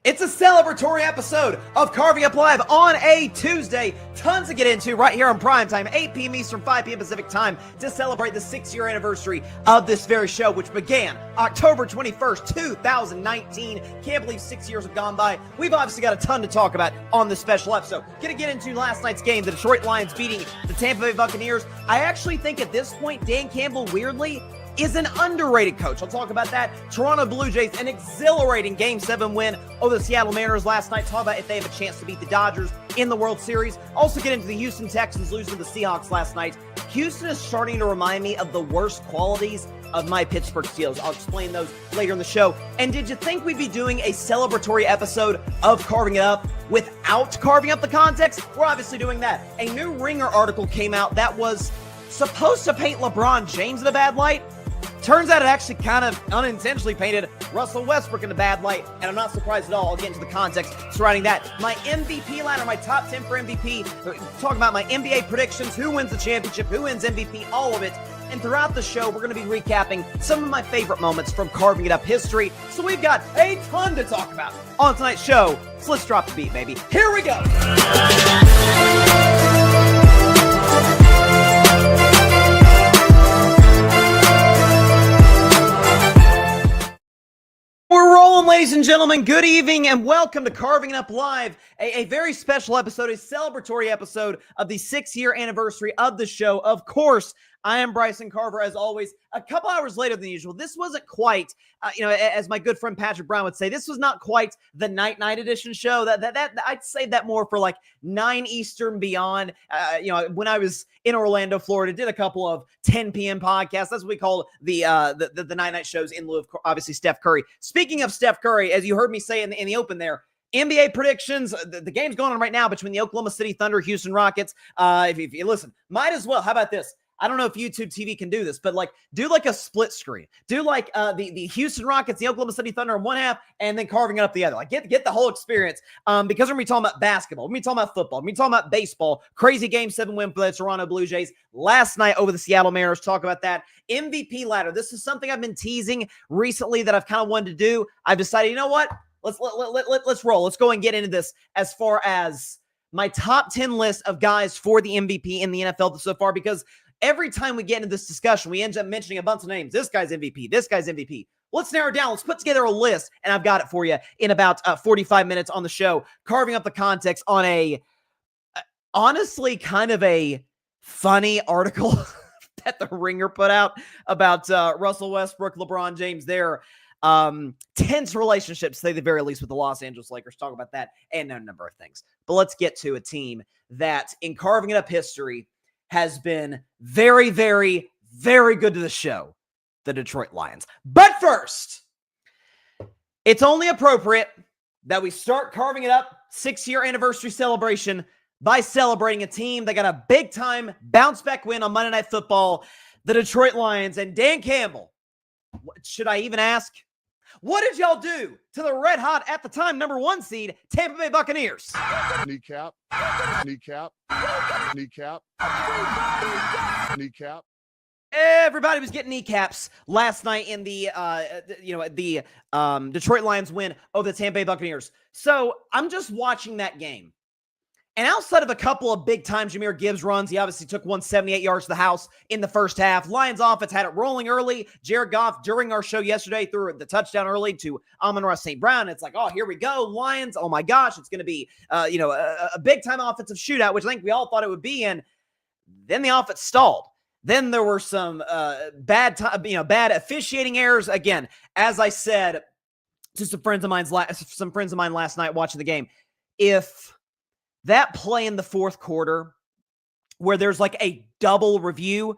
It's a celebratory episode of Carving Up Live on a Tuesday. Tons to get into right here on primetime, 8 p.m. Eastern, 5 p.m. Pacific time, to celebrate the 6-year anniversary of this very show, which began October 21st, 2019. Can't believe 6 years have gone by. We've obviously got a ton to talk about on this special episode. Gonna get into last night's game, the Detroit Lions beating the Tampa Bay Buccaneers. I actually think at this point, Dan Campbell, weirdly, is an underrated coach. I'll talk about that. Toronto Blue Jays, an exhilarating Game 7 win over the Seattle Mariners last night. Talk about if they have a chance to beat the Dodgers in the World Series. Also get into the Houston Texans losing to the Seahawks last night. Houston is starting to remind me of the worst qualities of my Pittsburgh Steelers. I'll explain those later in the show. And did you think we'd be doing a celebratory episode of Carving It Up without carving up the context? We're obviously doing that. A new Ringer article came out that was supposed to paint LeBron James in a bad light. Turns out it actually kind of unintentionally painted Russell Westbrook in a bad light, and I'm not surprised at all. I'll get into the context surrounding that. My MVP ladder, my top 10 for MVP, talking about my NBA predictions, who wins the championship, who wins MVP, all of it. And throughout the show, we're going to be recapping some of my favorite moments from Carving It Up history. So we've got a ton to talk about on tonight's show. So let's drop the beat, baby. Here we go. We're rolling, ladies and gentlemen. Good evening and welcome to Carving It Up Live, a very special episode, a celebratory episode of the 6-year anniversary of the show. Of course, I am Bryson Carver, as always, a couple hours later than usual. This wasn't quite, as my good friend Patrick Brown would say, this was not quite the night edition show. That I'd save that more for like 9 Eastern beyond. When I was in Orlando, Florida, did a couple of 10 p.m. podcasts. That's what we call the night shows in lieu of obviously Steph Curry. Speaking of Steph Curry, as you heard me say in the open there, NBA predictions, the game's going on right now between the Oklahoma City Thunder, Houston Rockets. If you listen, might as well. How about this? I don't know if YouTube TV can do this, but do a split screen. Do the Houston Rockets, the Oklahoma City Thunder in one half, and then Carving It Up the other. Get the whole experience. Because we're going to be talking about basketball. We're going to be talking about football. We're going to be talking about baseball. Crazy Game 7 win for the Toronto Blue Jays last night over the Seattle Mariners. Talk about that. MVP ladder. This is something I've been teasing recently that I've kind of wanted to do. I've decided, you know what? Let's roll. Let's go and get into this as far as my top 10 list of guys for the MVP in the NFL so far, because every time we get into this discussion, we end up mentioning a bunch of names. This guy's MVP. This guy's MVP. Let's narrow it down. Let's put together a list, and I've got it for you in about 45 minutes on the show, carving up the context on a, honestly, kind of a funny article that the Ringer put out about Russell Westbrook, LeBron James, their tense relationships, to say the very least, with the Los Angeles Lakers. Talk about that and a number of things. But let's get to a team that, in Carving It Up history, has been very, very, very good to the show, the Detroit Lions. But first, it's only appropriate that we start Carving It Up 6-year anniversary celebration by celebrating a team that got a big-time bounce-back win on Monday Night Football, the Detroit Lions. And Dan Campbell, should I even ask, what did y'all do to the red-hot, at the time, number 1 seed, Tampa Bay Buccaneers? Kneecap. Everybody was getting kneecaps last night in the Detroit Lions win over the Tampa Bay Buccaneers. So I'm just watching that game. And outside of a couple of big-time Jahmyr Gibbs runs, he obviously took 178 yards to the house in the first half. Lions offense had it rolling early. Jared Goff, during our show yesterday, threw the touchdown early to Amon-Ra St. Brown. It's like, oh, here we go, Lions. Oh, my gosh, it's going to be a big-time offensive shootout, which I think we all thought it would be. And then the offense stalled. Then there were some bad officiating errors. Again, as I said to some friends of mine last night watching the game, if that play in the fourth quarter where there's a double review,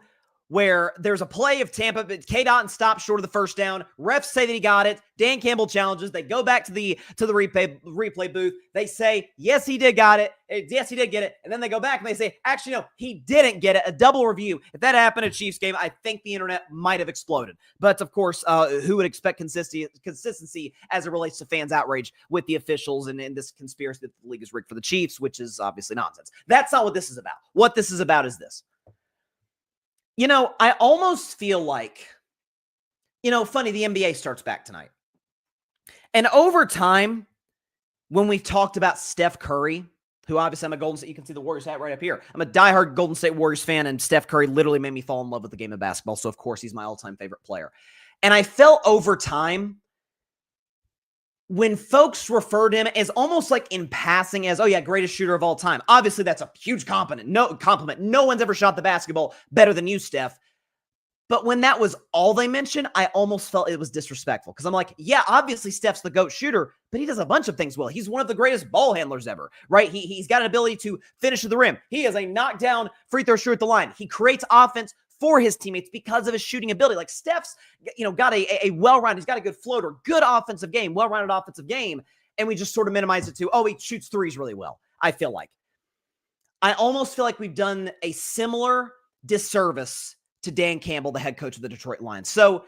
where there's a play of Tampa, but K-Dot stops short of the first down. Refs say that he got it. Dan Campbell challenges. They go back to the replay booth. They say, yes, he did got it. Yes, he did get it. And then they go back and they say, actually, no, he didn't get it. A double review. If that happened at Chiefs game, I think the internet might have exploded. But of course, who would expect consistency as it relates to fans' outrage with the officials and this conspiracy that the league is rigged for the Chiefs, which is obviously nonsense. That's not what this is about. What this is about is this. I almost feel like, funny, the NBA starts back tonight. And over time, when we've talked about Steph Curry, who obviously I'm a Golden State, you can see the Warriors hat right up here. I'm a diehard Golden State Warriors fan, and Steph Curry literally made me fall in love with the game of basketball. So, of course, he's my all-time favorite player. And I felt over time, when folks refer to him as almost like in passing as, oh yeah, greatest shooter of all time. Obviously, that's a huge compliment. No one's ever shot the basketball better than you, Steph. But when that was all they mentioned, I almost felt it was disrespectful. Because I'm like, yeah, obviously Steph's the GOAT shooter, but he does a bunch of things well. He's one of the greatest ball handlers ever, right? He's got an ability to finish at the rim. He is a knockdown free throw shooter at the line. He creates offense for his teammates because of his shooting ability. Like Steph's, got a well-rounded, he's got a good floater, good offensive game, well-rounded offensive game. And we just sort of minimize it to, oh, he shoots threes really well. I almost feel like we've done a similar disservice to Dan Campbell, the head coach of the Detroit Lions. So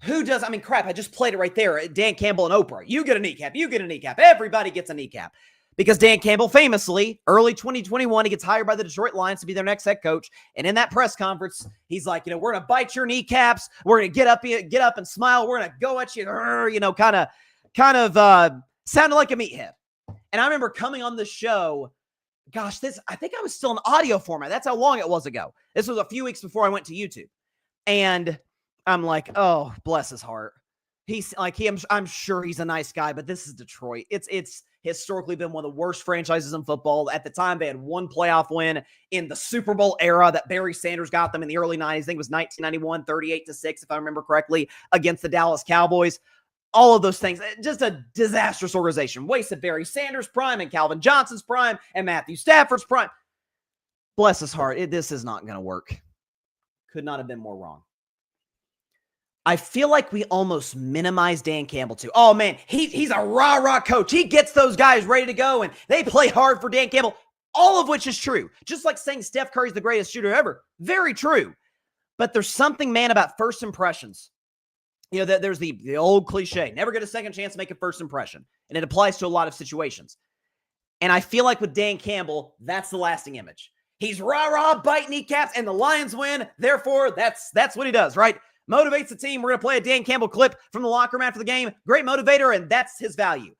who does, I just played it right there. Dan Campbell and Oprah. You get a kneecap. You get a kneecap. Everybody gets a kneecap. Because Dan Campbell famously, early 2021, he gets hired by the Detroit Lions to be their next head coach. And in that press conference, he's like, we're going to bite your kneecaps. We're going to get up and smile. We're going to go at you, kind of sounded like a meathead. And I remember coming on the show, gosh, I think I was still in audio format. That's how long it was ago. This was a few weeks before I went to YouTube. And I'm like, oh, bless his heart. He's like, I'm sure he's a nice guy, but this is Detroit. It's historically been one of the worst franchises in football. At the time, they had one playoff win in the Super Bowl era that Barry Sanders got them in the early 90s. I think it was 1991, 38-6, if I remember correctly, against the Dallas Cowboys. All of those things, just a disastrous organization. Wasted Barry Sanders' prime and Calvin Johnson's prime and Matthew Stafford's prime. Bless his heart. This is not going to work. Could not have been more wrong. I feel like we almost minimize Dan Campbell too. Oh man, he's a rah-rah coach. He gets those guys ready to go and they play hard for Dan Campbell. All of which is true. Just like saying Steph Curry's the greatest shooter ever. Very true. But there's something, man, about first impressions. There's the old cliche, never get a second chance to make a first impression. And it applies to a lot of situations. And I feel like with Dan Campbell, that's the lasting image. He's rah-rah, bite kneecaps, and the Lions win. Therefore, that's what he does, right? Motivates the team. We're going to play a Dan Campbell clip from the locker room after the game. Great motivator, and that's his value.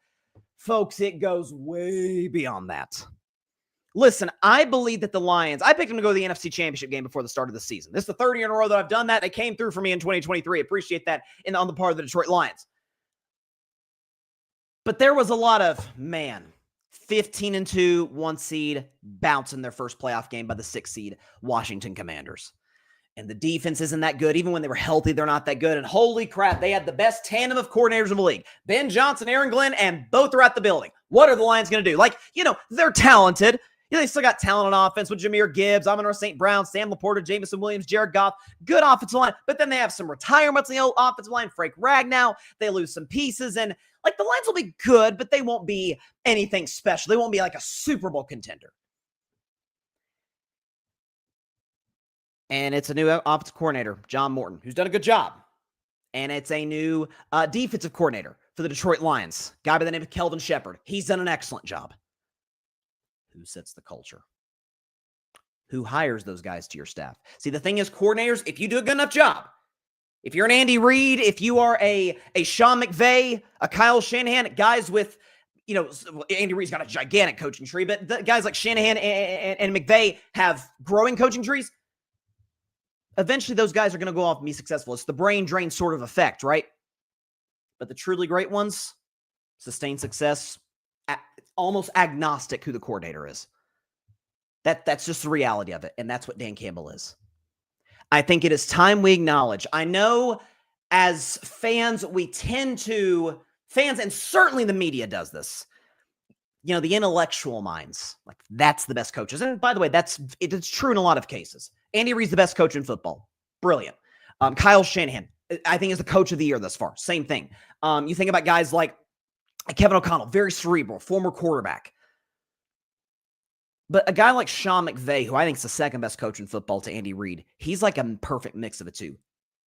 Folks, it goes way beyond that. Listen, I believe that the Lions, I picked them to go to the NFC Championship game before the start of the season. This is the third year in a row that I've done that. They came through for me in 2023. Appreciate that on the part of the Detroit Lions. But there was a lot of, 15-2, 1 seed, bouncing their first playoff game by the 6 seed Washington Commanders. And the defense isn't that good. Even when they were healthy, they're not that good. And holy crap, they had the best tandem of coordinators in the league. Ben Johnson, Aaron Glenn, and both are at the building. What are the Lions going to do? They're talented. They still got talent on offense with Jahmyr Gibbs, Amon-Ra St. Brown, Sam Laporta, Jameson Williams, Jared Goff. Good offensive line. But then they have some retirements in the offensive line. Frank Ragnow. They lose some pieces. And the Lions will be good, but they won't be anything special. They won't be like a Super Bowl contender. And it's a new offensive coordinator, John Morton, who's done a good job. And it's a new defensive coordinator for the Detroit Lions, guy by the name of Kelvin Shepard. He's done an excellent job. Who sets the culture? Who hires those guys to your staff? See, the thing is, coordinators, if you do a good enough job, if you're an Andy Reid, if you are a Sean McVay, a Kyle Shanahan, guys with, Andy Reid's got a gigantic coaching tree, but the guys like Shanahan and McVay have growing coaching trees. Eventually, those guys are going to go off and be successful. It's the brain drain sort of effect, right? But the truly great ones sustain success, almost agnostic who the coordinator is. That's just the reality of it, and that's what Dan Campbell is. I think it is time we acknowledge. I know as fans, fans, and certainly the media does this, the intellectual minds, that's the best coaches. And by the way, it's true in a lot of cases. Andy Reid's the best coach in football. Brilliant. Kyle Shanahan, I think, is the coach of the year thus far. Same thing. You think about guys like Kevin O'Connell, very cerebral, former quarterback. But a guy like Sean McVay, who I think is the second best coach in football to Andy Reid, he's like a perfect mix of the two.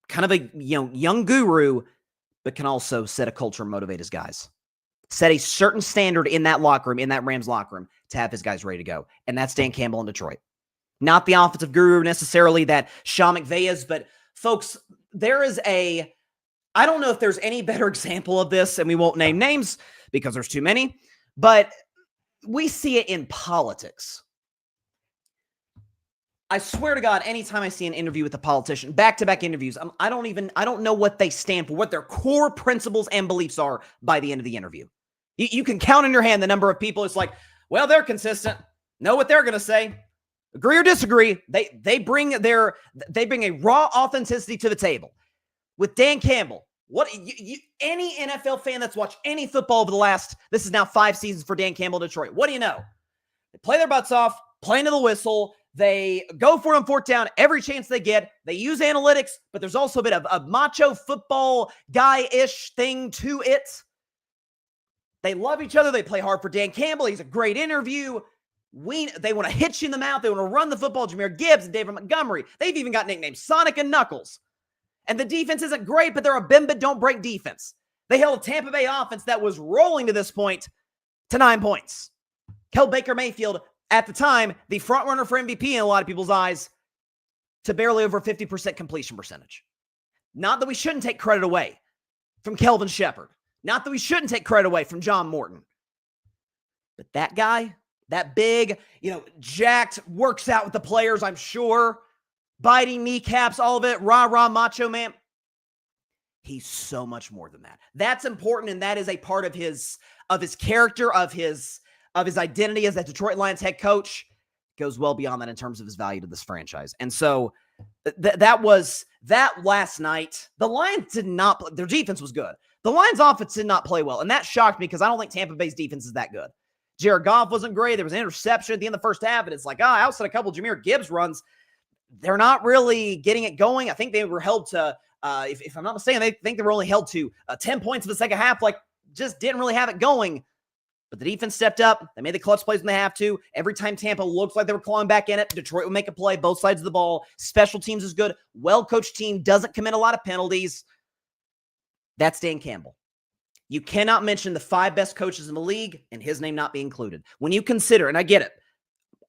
Kind of a young guru, but can also set a culture and motivate his guys. Set a certain standard in that locker room, in that Rams locker room, to have his guys ready to go. And that's Dan Campbell in Detroit. Not the offensive guru necessarily that Sean McVay is, but folks, I don't know if there's any better example of this, and we won't name names because there's too many, But we see it in politics. I swear to God, anytime I see an interview with a politician, back-to-back interviews, I don't know what they stand for, what their core principles and beliefs are by the end of the interview. You can count on your hand the number of people. It's like, well, they're consistent. Know what they're going to say. Agree or disagree. They bring a raw authenticity to the table. With Dan Campbell, any NFL fan that's watched any football over this is now 5 seasons for Dan Campbell in Detroit. What do you know? They play their butts off, play to the whistle. They go for it on fourth down every chance they get. They use analytics, but there's also a bit of a macho football guy-ish thing to it. They love each other. They play hard for Dan Campbell. He's a great interview. They want to hit you in the mouth. They want to run the football. Jahmyr Gibbs and David Montgomery. They've even got nicknames Sonic and Knuckles. And the defense isn't great, but they're a bend but don't break defense. They held a Tampa Bay offense that was rolling to this point to 9 points. Held Baker Mayfield, at the time, the front runner for MVP in a lot of people's eyes, to barely over 50% completion percentage. Not that we shouldn't take credit away from Kelvin Shepard. Not that we shouldn't take credit away from John Morton. But that guy, that big, jacked, works out with the players, I'm sure, biting kneecaps, all of it, rah-rah macho man. He's so much more than that. That's important, and that is a part of his character, of his identity as a Detroit Lions head coach. Goes well beyond that in terms of his value to this franchise. And so that last night, the Lions did not, their defense was good. The Lions offense did not play well, and that shocked me because I don't think Tampa Bay's defense is that good. Jared Goff wasn't great. There was an interception at the end of the first half, and it's like, outside a couple Jahmyr Gibbs runs, they're not really getting it going. I think they were held to, if I'm not mistaken, they were only held to 10 points in the second half, just didn't really have it going. But the defense stepped up. They made the clutch plays when they have to. Every time Tampa looked like they were clawing back in it, Detroit would make a play, both sides of the ball. Special teams is good. Well-coached team, doesn't commit a lot of penalties. That's Dan Campbell. You cannot mention the 5 best coaches in the league and his name not be included. When you consider, and I get it,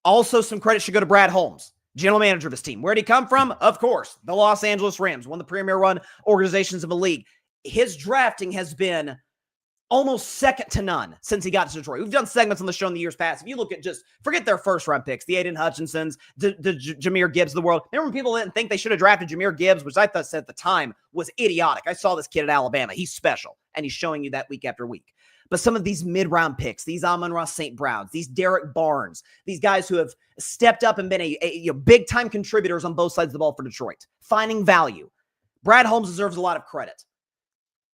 also some credit should go to Brad Holmes, general manager of his team. Where did he come from? Of course, the Los Angeles Rams, one of the premier run organizations of the league. His drafting has been almost second to none since he got to Detroit. We've done segments on the show in the years past. If you look at forget their first-round picks, the Aiden Hutchinsons, the Jahmyr Gibbs of the world. Remember when people didn't think they should have drafted Jahmyr Gibbs, which I thought said at the time was idiotic. I saw this kid at Alabama. He's special, and he's showing you that week after week. But some of these mid-round picks, these Amon-Ra St. Browns, these Derek Barnes, these guys who have stepped up and been a big-time contributors on both sides of the ball for Detroit, finding value. Brad Holmes deserves a lot of credit.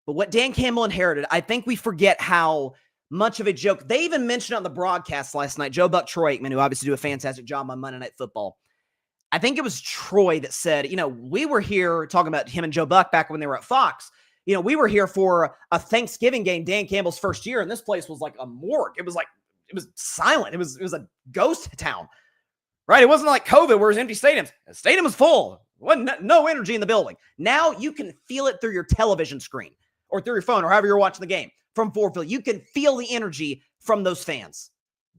But what Dan Campbell inherited, I think we forget how much of a joke. They even mentioned on the broadcast last night, Joe Buck, Troy Aikman, who obviously do a fantastic job on Monday Night Football. I think it was Troy that said, we were here talking about him and Joe Buck back when they were at Fox. We were here for a Thanksgiving game, Dan Campbell's first year, and this place was like a morgue. It was silent. It was a ghost town, right? It wasn't like COVID where it was empty stadiums. The stadium was full. Wasn't no energy in the building. Now you can feel it through your television screen or through your phone or however you're watching the game from Ford Field. You can feel the energy from those fans.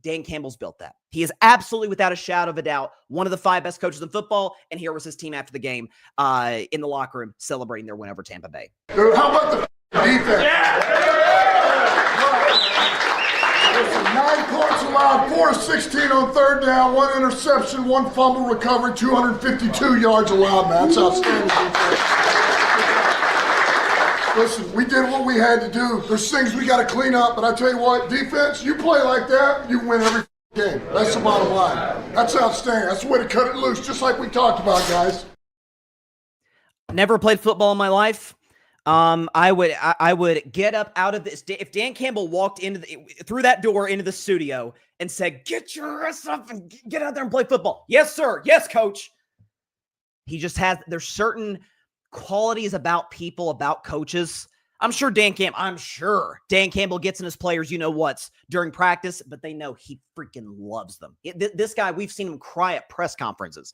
Dan Campbell's built that. He is absolutely, without a shadow of a doubt, one of the 5 best coaches in football, and here was his team after the game in the locker room celebrating their win over Tampa Bay. Dude, how about the defense? Listen, 9 points allowed, 4 of 16 on third down, 1 interception, 1 fumble recovery, 252 yards allowed, man. That's outstanding. Listen, we did what we had to do. There's things we got to clean up, but I tell you what, defense, you play like that, you win every game. That's the bottom line. That's outstanding. That's the way to cut it loose, just like we talked about, guys. Never played football in my life. I would get up out of this. If Dan Campbell walked through that door into the studio and said, "Get your ass up and get out there and play football." Yes, sir. Yes, coach. There's certain qualities about people, about coaches. I'm sure Dan Campbell gets in his players, what's during practice, but they know he freaking loves them. This guy, we've seen him cry at press conferences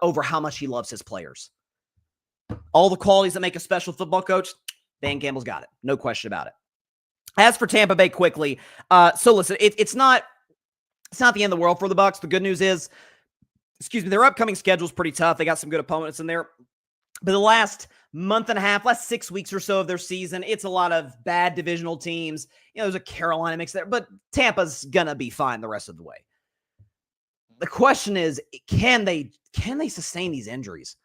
over how much he loves his players. All the qualities that make a special football coach, Dan Campbell's got it. No question about it. As for Tampa Bay quickly, so listen, it's not the end of the world for the Bucs. The good news is, their upcoming schedule is pretty tough. They got some good opponents in there. But the last month and a half, last 6 weeks or so of their season, it's a lot of bad divisional teams. There's a Carolina mix there, but Tampa's gonna be fine the rest of the way. The question is, can they sustain these injuries?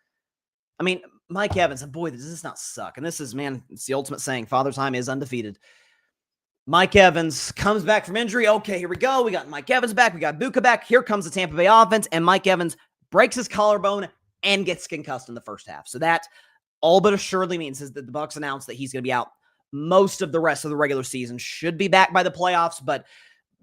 I mean, Mike Evans, and boy, does this not suck. And this is, man, it's the ultimate saying, Father Time is undefeated. Mike Evans comes back from injury. Okay, here we go. We got Mike Evans back. We got Buka back. Here comes the Tampa Bay offense, and Mike Evans breaks his collarbone and gets concussed in the first half. So that all but assuredly means is that the Bucs announced that he's going to be out most of the rest of the regular season. Should be back by the playoffs, but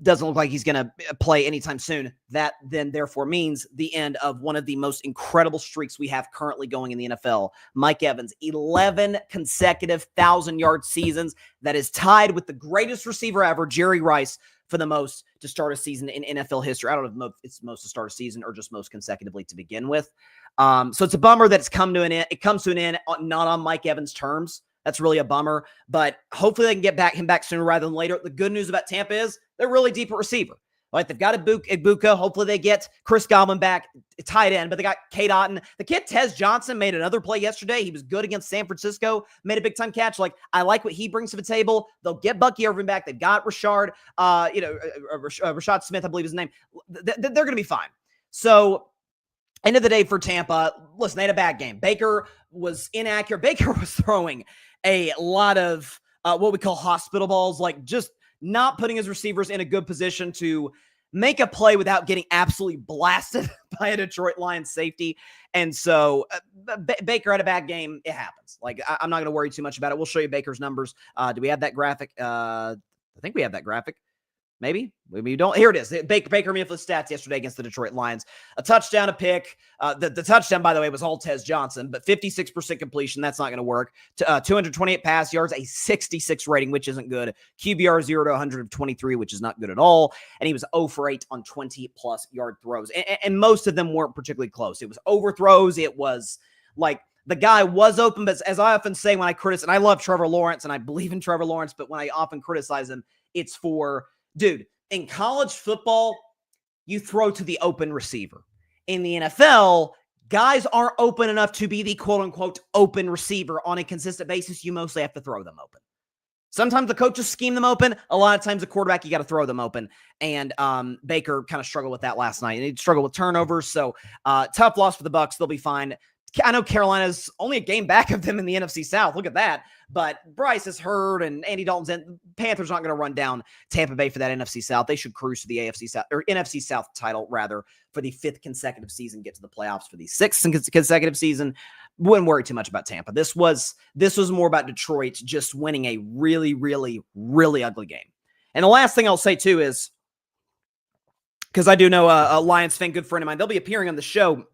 doesn't look like he's going to play anytime soon. That then therefore means the end of one of the most incredible streaks we have currently going in the NFL. Mike Evans, 11 consecutive 1,000-yard seasons. That is tied with the greatest receiver ever, Jerry Rice, for the most to start a season in NFL history. I don't know if it's most to start a season or just most consecutively to begin with. So it's a bummer that it's come to an end. It comes to an end not on Mike Evans' terms. That's really a bummer, but hopefully they can get him back sooner rather than later. The good news about Tampa is they're really deep at receiver. Like, they've got Ibuka. Hopefully they get Chris Godwin back, tight end, but they got Kate Otten. The kid Tez Johnson made another play yesterday. He was good against San Francisco, made a big-time catch. Like, I like what he brings to the table. They'll get Bucky Irvin back. They've got Rashard Smith, I believe his name. They're going to be fine. So, end of the day for Tampa, listen, they had a bad game. Baker was inaccurate. Baker was throwing a lot of what we call hospital balls, like just not putting his receivers in a good position to make a play without getting absolutely blasted by a Detroit Lions safety. And so Baker had a bad game. It happens. Like, I'm not going to worry too much about it. We'll show you Baker's numbers. Do we have that graphic? I think we have that graphic. Maybe you don't. Here it is. Baker Mayfield's stats yesterday against the Detroit Lions. A touchdown, a pick. The touchdown, by the way, was all Tez Johnson, but 56% completion. That's not going to work. 228 pass yards, a 66 rating, which isn't good. QBR 0 to 123, which is not good at all. And he was 0 for 8 on 20-plus yard throws. And most of them weren't particularly close. It was overthrows. It was like the guy was open, but as I often say when I criticize, and I love Trevor Lawrence, and I believe in Trevor Lawrence, but when I often criticize him, it's for, dude, in college football, you throw to the open receiver. In the NFL, guys aren't open enough to be the quote-unquote open receiver on a consistent basis. You mostly have to throw them open. Sometimes the coaches scheme them open. A lot of times the quarterback, you got to throw them open. And Baker kind of struggled with that last night. And he struggled with turnovers. So tough loss for the Bucs. They'll be fine. I know Carolina's only a game back of them in the NFC South. Look at that. But Bryce is hurt and Andy Dalton's in. Panthers aren't going to run down Tampa Bay for that NFC South. They should cruise to the AFC South, or NFC South title, rather, for the 5th consecutive season, get to the playoffs for the 6th consecutive season. Wouldn't worry too much about Tampa. This was more about Detroit just winning a really, really, really ugly game. And the last thing I'll say, too, is, because I do know a Lions fan, good friend of mine, they'll be appearing on the show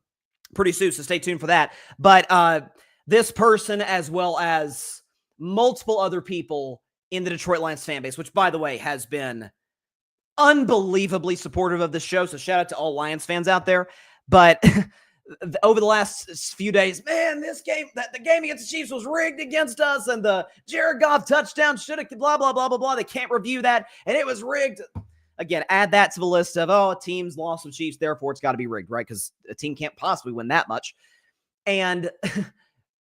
pretty soon, so stay tuned for that. But this person, as well as multiple other people in the Detroit Lions fan base, which, by the way, has been unbelievably supportive of this show, so shout out to all Lions fans out there. But over the last few days, man, this game, the game against the Chiefs was rigged against us, and the Jared Goff touchdown should have blah, blah, blah, blah, blah. They can't review that, and it was rigged. Again, add that to the list of, a team's lost some Chiefs, therefore it's got to be rigged, right? Because a team can't possibly win that much. And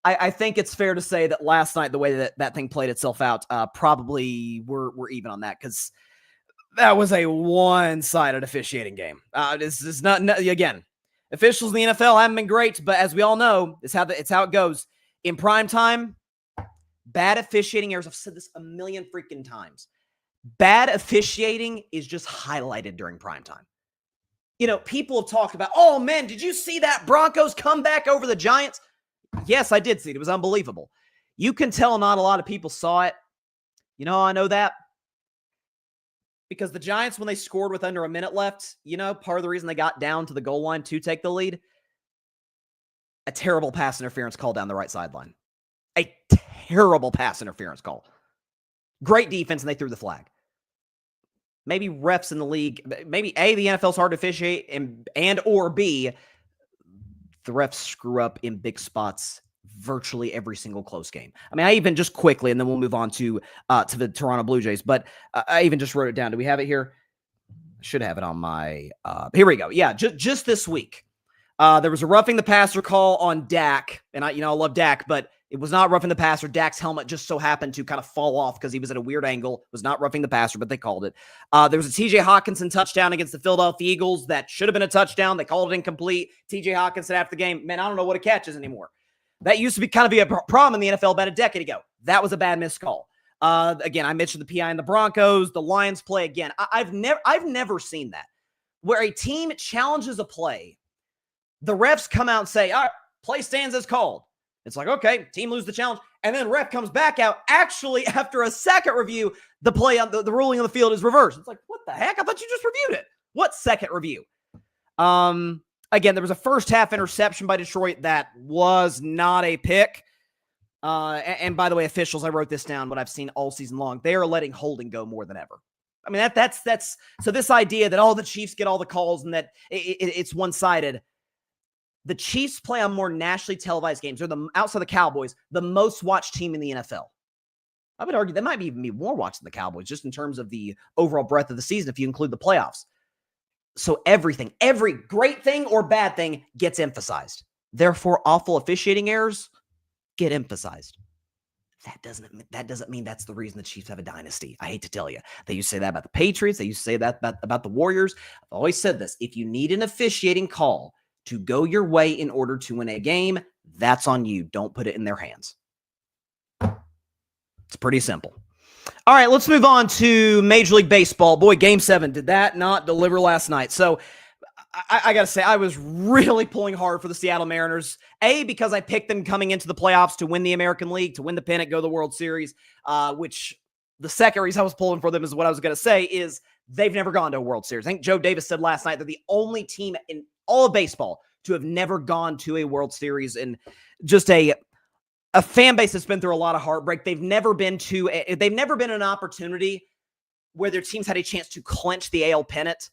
I think it's fair to say that last night, the way that thing played itself out, probably we're even on that, because that was a one-sided officiating game. This is not, again, officials in the NFL haven't been great, but as we all know, it's how it goes. In prime time, bad officiating errors. I've said this a million freaking times. Bad officiating is just highlighted during primetime. People have talked about, oh man, did you see that Broncos comeback over the Giants? Yes, I did see it. It was unbelievable. You can tell not a lot of people saw it. You know how I know that? Because the Giants, when they scored with under a minute left, part of the reason they got down to the goal line to take the lead, a terrible pass interference call down the right sideline. A terrible pass interference call. Great defense, and they threw the flag. Maybe refs in the league, maybe A, the NFL's hard to officiate, and or B, the refs screw up in big spots virtually every single close game. I mean, I even just quickly, and then we'll move on to the Toronto Blue Jays, but I even just wrote it down. Do we have it here? I should have it on my, here we go. Yeah, just this week. There was a roughing the passer call on Dak, and I love Dak, but it was not roughing the passer. Dak's helmet just so happened to kind of fall off because he was at a weird angle. It was not roughing the passer, but they called it. There was a TJ Hawkinson touchdown against the Philadelphia Eagles that should have been a touchdown. They called it incomplete. TJ Hawkinson after the game, man, I don't know what a catch is anymore. That used to be kind of be a problem in the NFL about a decade ago. That was a bad missed call. Again, I mentioned the PI in the Broncos, the Lions play again. I've never seen that where a team challenges a play. The refs come out and say, all right, play stands as called. It's like, okay, team lose the challenge. And then ref comes back out. Actually, after a second review, the play on the ruling on the field is reversed. It's like, what the heck? I thought you just reviewed it. What second review? Again, there was a first half interception by Detroit that was not a pick. And by the way, officials, I wrote this down, what I've seen all season long. They are letting holding go more than ever. I mean, that's so this idea that all the Chiefs get all the calls and that it's one-sided. The Chiefs play on more nationally televised games. They're outside the Cowboys, the most watched team in the NFL. I would argue they might even be more watched than the Cowboys, just in terms of the overall breadth of the season, if you include the playoffs. So everything, every great thing or bad thing gets emphasized. Therefore, awful officiating errors get emphasized. That doesn't mean that's the reason the Chiefs have a dynasty. I hate to tell you. They used to say that about the Patriots. They used to say that about the Warriors. I've always said this. If you need an officiating call to go your way in order to win a game, that's on you. Don't put it in their hands. It's pretty simple. All right, let's move on to Major League Baseball. Boy, Game 7, did that not deliver last night? So I got to say, I was really pulling hard for the Seattle Mariners. A, because I picked them coming into the playoffs to win the American League, to win the pennant, go to the World Series, which the second reason I was pulling for them is what I was going to say is they've never gone to a World Series. I think Joe Davis said last night they're the only team in all of baseball to have never gone to a World Series, and just a fan base that's been through a lot of heartbreak. They've never been an opportunity where their teams had a chance to clinch the AL pennant.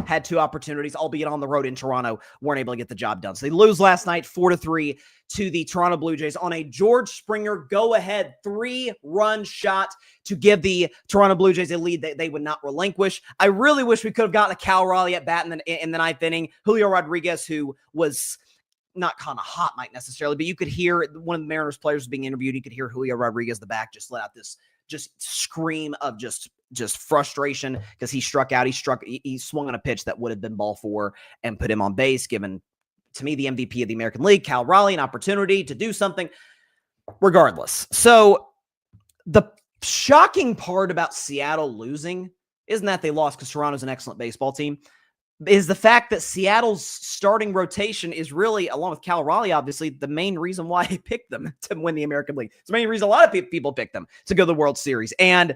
Had two opportunities, albeit on the road in Toronto, weren't able to get the job done. So they lose last night 4-3 to the Toronto Blue Jays on a George Springer go-ahead 3-run shot to give the Toronto Blue Jays a lead that they would not relinquish. I really wish we could have gotten a Cal Raleigh at bat in the ninth inning. Julio Rodriguez, who was not kind of hot mic necessarily, but you could hear one of the Mariners players was being interviewed. You could hear Julio Rodriguez, the back, just let out this just scream of just frustration because he struck out. He swung on a pitch that would have been ball 4 and put him on base, given to me the MVP of the American League, Cal Raleigh, an opportunity to do something regardless. So the shocking part about Seattle losing isn't that they lost because Toronto's an excellent baseball team, is the fact that Seattle's starting rotation is really, along with Cal Raleigh, obviously, the main reason why I picked them to win the American League. It's the main reason a lot of people picked them to go to the World Series. And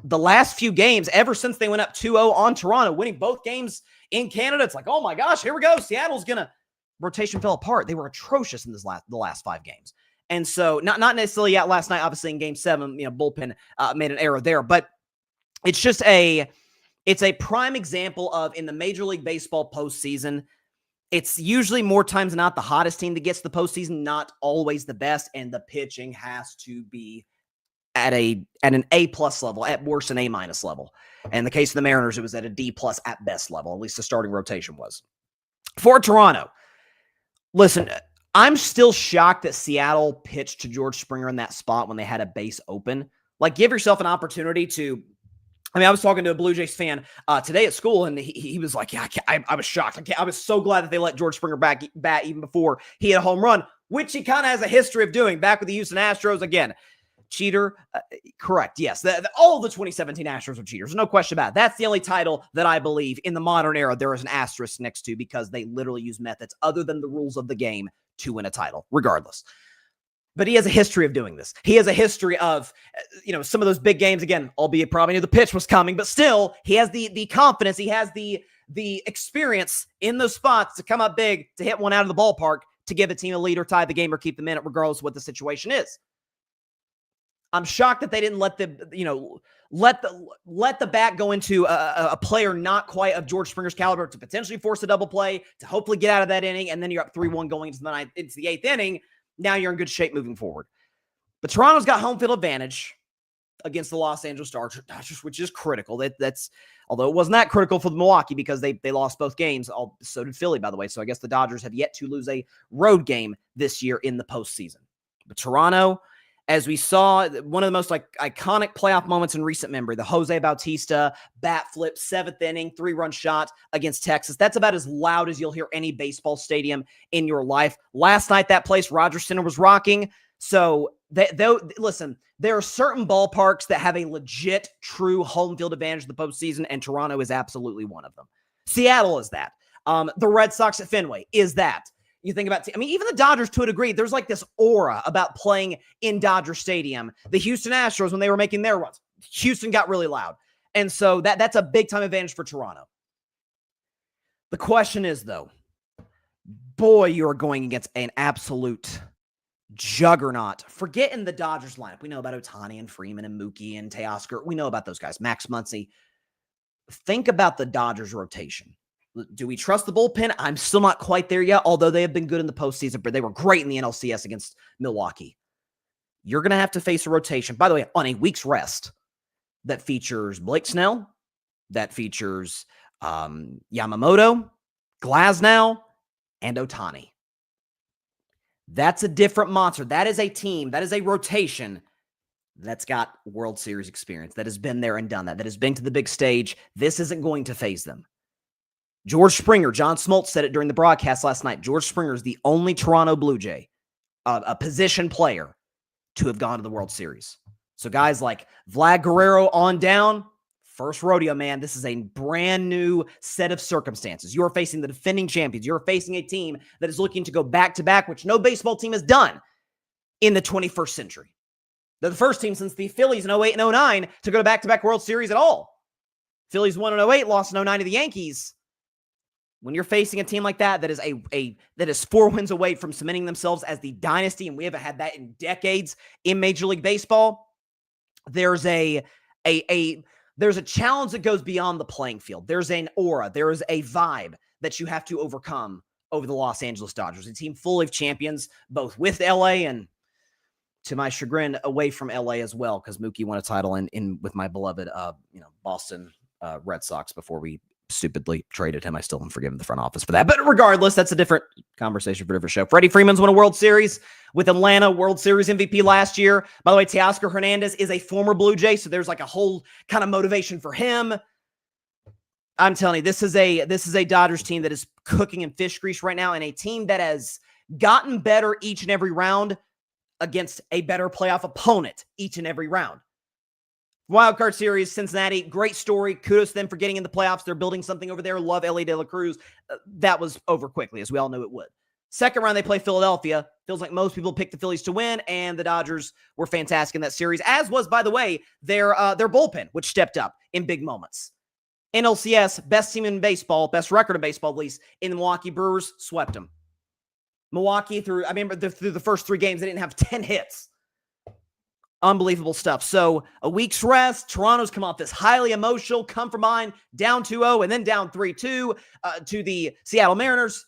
the last few games, ever since they went up 2-0 on Toronto, winning both games in Canada, it's like, oh my gosh, here we go. Seattle's rotation fell apart. They were atrocious in the last 5 games. And so not necessarily yet last night, obviously in Game 7, bullpen made an error there, but it's just it's a prime example of, in the Major League Baseball postseason, it's usually more times than not the hottest team that gets the postseason, not always the best, and the pitching has to be at an A+ level, at worst an A- level. And in the case of the Mariners, it was at a D+ at best level, at least the starting rotation was. For Toronto, listen, I'm still shocked that Seattle pitched to George Springer in that spot when they had a base open. Like, give yourself an opportunity to, I was talking to a Blue Jays fan today at school, and he was like, yeah, I was shocked. I was so glad that they let George Springer bat even before he had a home run, which he kind of has a history of doing back with the Houston Astros. Again, cheater, correct, yes. All the 2017 Astros are cheaters, no question about it. That's the only title that I believe in the modern era there is an asterisk next to, because they literally use methods other than the rules of the game to win a title, regardless. But he has a history of doing this. He has a history of, some of those big games, again, albeit probably knew the pitch was coming, but still, he has the confidence, he has the experience in those spots to come up big, to hit one out of the ballpark, to give a team a lead or tie the game or keep them in it, regardless of what the situation is. I'm shocked that they didn't let the bat go into a player not quite of George Springer's caliber to potentially force a double play, to hopefully get out of that inning, and then you're up 3-1 going into the 8th inning. Now you're in good shape moving forward. But Toronto's got home field advantage. against the Los Angeles Dodgers, which is critical. That's although it wasn't that critical for Milwaukee because they lost both games. So did Philly, by the way. So I guess the Dodgers have yet to lose a road game this year in the postseason. But Toronto, as we saw, one of the most iconic playoff moments in recent memory, the Jose Bautista bat flip, 7th inning, 3-run shot against Texas. That's about as loud as you'll hear any baseball stadium in your life. Last night, that place, Rogers Center, was rocking. So, listen, there are certain ballparks that have a legit, true home field advantage in the postseason, and Toronto is absolutely one of them. Seattle is that. The Red Sox at Fenway is that. You think about, even the Dodgers to a degree, there's like this aura about playing in Dodger Stadium. The Houston Astros, when they were making their runs, Houston got really loud. And so that's a big time advantage for Toronto. The question is, though, boy, you are going against an absolute juggernaut. Forget in the Dodgers lineup. We know about Ohtani and Freeman and Mookie and Teoscar. We know about those guys. Max Muncy. Think about the Dodgers rotation. Do we trust the bullpen? I'm still not quite there yet, although they have been good in the postseason, but they were great in the NLCS against Milwaukee. You're going to have to face a rotation, by the way, on a week's rest that features Blake Snell, that features Yamamoto, Glasnow, and Ohtani. That's a different monster. That is a team, that is a rotation that's got World Series experience, that has been there and done that has been to the big stage. This isn't going to faze them. George Springer, John Smoltz said it during the broadcast last night. George Springer is the only Toronto Blue Jay, a position player, to have gone to the World Series. So guys like Vlad Guerrero on down, first rodeo, man. This is a brand new set of circumstances. You're facing the defending champions. You're facing a team that is looking to go back-to-back, which no baseball team has done in the 21st century. They're the first team since the Phillies in 08 and 09 to go to back-to-back World Series at all. Phillies won in 08, lost in 09 to the Yankees. When you're facing a team like that, that is 4 wins away from cementing themselves as the dynasty, and we haven't had that in decades in Major League Baseball, there's a challenge that goes beyond the playing field. There's an aura, there is a vibe that you have to overcome over the Los Angeles Dodgers, a team full of champions, both with LA and, to my chagrin, away from LA as well, because Mookie won a title in with my beloved Boston Red Sox before we stupidly traded him. I still haven't forgiven the front office for that. But regardless, that's a different conversation for a different show. Freddie Freeman's won a World Series with Atlanta, World Series MVP last year. By the way, Teoscar Hernandez is a former Blue Jay, so there's like a whole kind of motivation for him. I'm telling you, this is a Dodgers team that is cooking in fish grease right now, and a team that has gotten better each and every round against a better playoff opponent each and every round. Wildcard series, Cincinnati, great story. Kudos to them for getting in the playoffs. They're building something over there. Love Ellie De La Cruz. That was over quickly, as we all knew it would. Second round, they play Philadelphia. Feels like most people picked the Phillies to win, and the Dodgers were fantastic in that series, as was, by the way, their bullpen, which stepped up in big moments. NLCS, best team in baseball, best record in baseball, at least, in the Milwaukee Brewers, swept them. Milwaukee, through the first 3 games, they didn't have 10 hits. Unbelievable stuff. So a week's rest. Toronto's come off this highly emotional, come from behind, down 2-0, and then down 3-2 to the Seattle Mariners.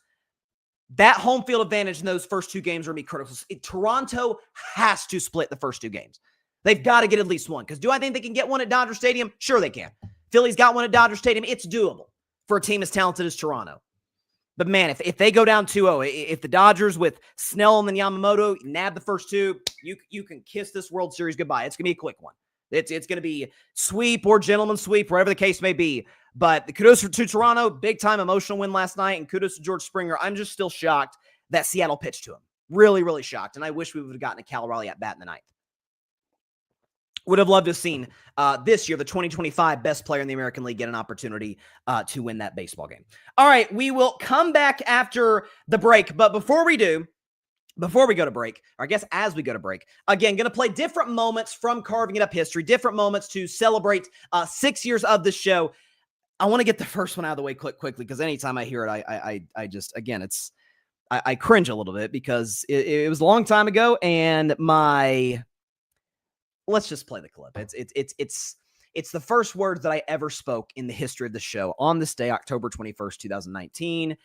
That home field advantage in those first 2 games are going to be critical. Toronto has to split the first 2 games. They've got to get at least one. Because do I think they can get one at Dodger Stadium? Sure they can. Philly's got one at Dodger Stadium. It's doable for a team as talented as Toronto. But man, if they go down 2-0, if the Dodgers with Snell and then Yamamoto nab the first 2, you can kiss this World Series goodbye. It's going to be a quick one. It's going to be sweep or gentleman's sweep, whatever the case may be. But the kudos to Toronto, big-time emotional win last night, and kudos to George Springer. I'm just still shocked that Seattle pitched to him. Really, really shocked. And I wish we would have gotten a Cal Raleigh at bat in the 9th. Would have loved to have seen this year, the 2025 best player in the American League, get an opportunity to win that baseball game. All right, we will come back after the break. But before we go to break, or I guess as we go to break, again, going to play different moments from Carving It Up history, different moments to celebrate 6 years of the show. I want to get the first one out of the way quickly, because anytime I hear it, I just, again, I cringe a little bit, because it was a long time ago, and let's just play the clip. It's the first words that I ever spoke in the history of the show on this day, October 21st, 2019.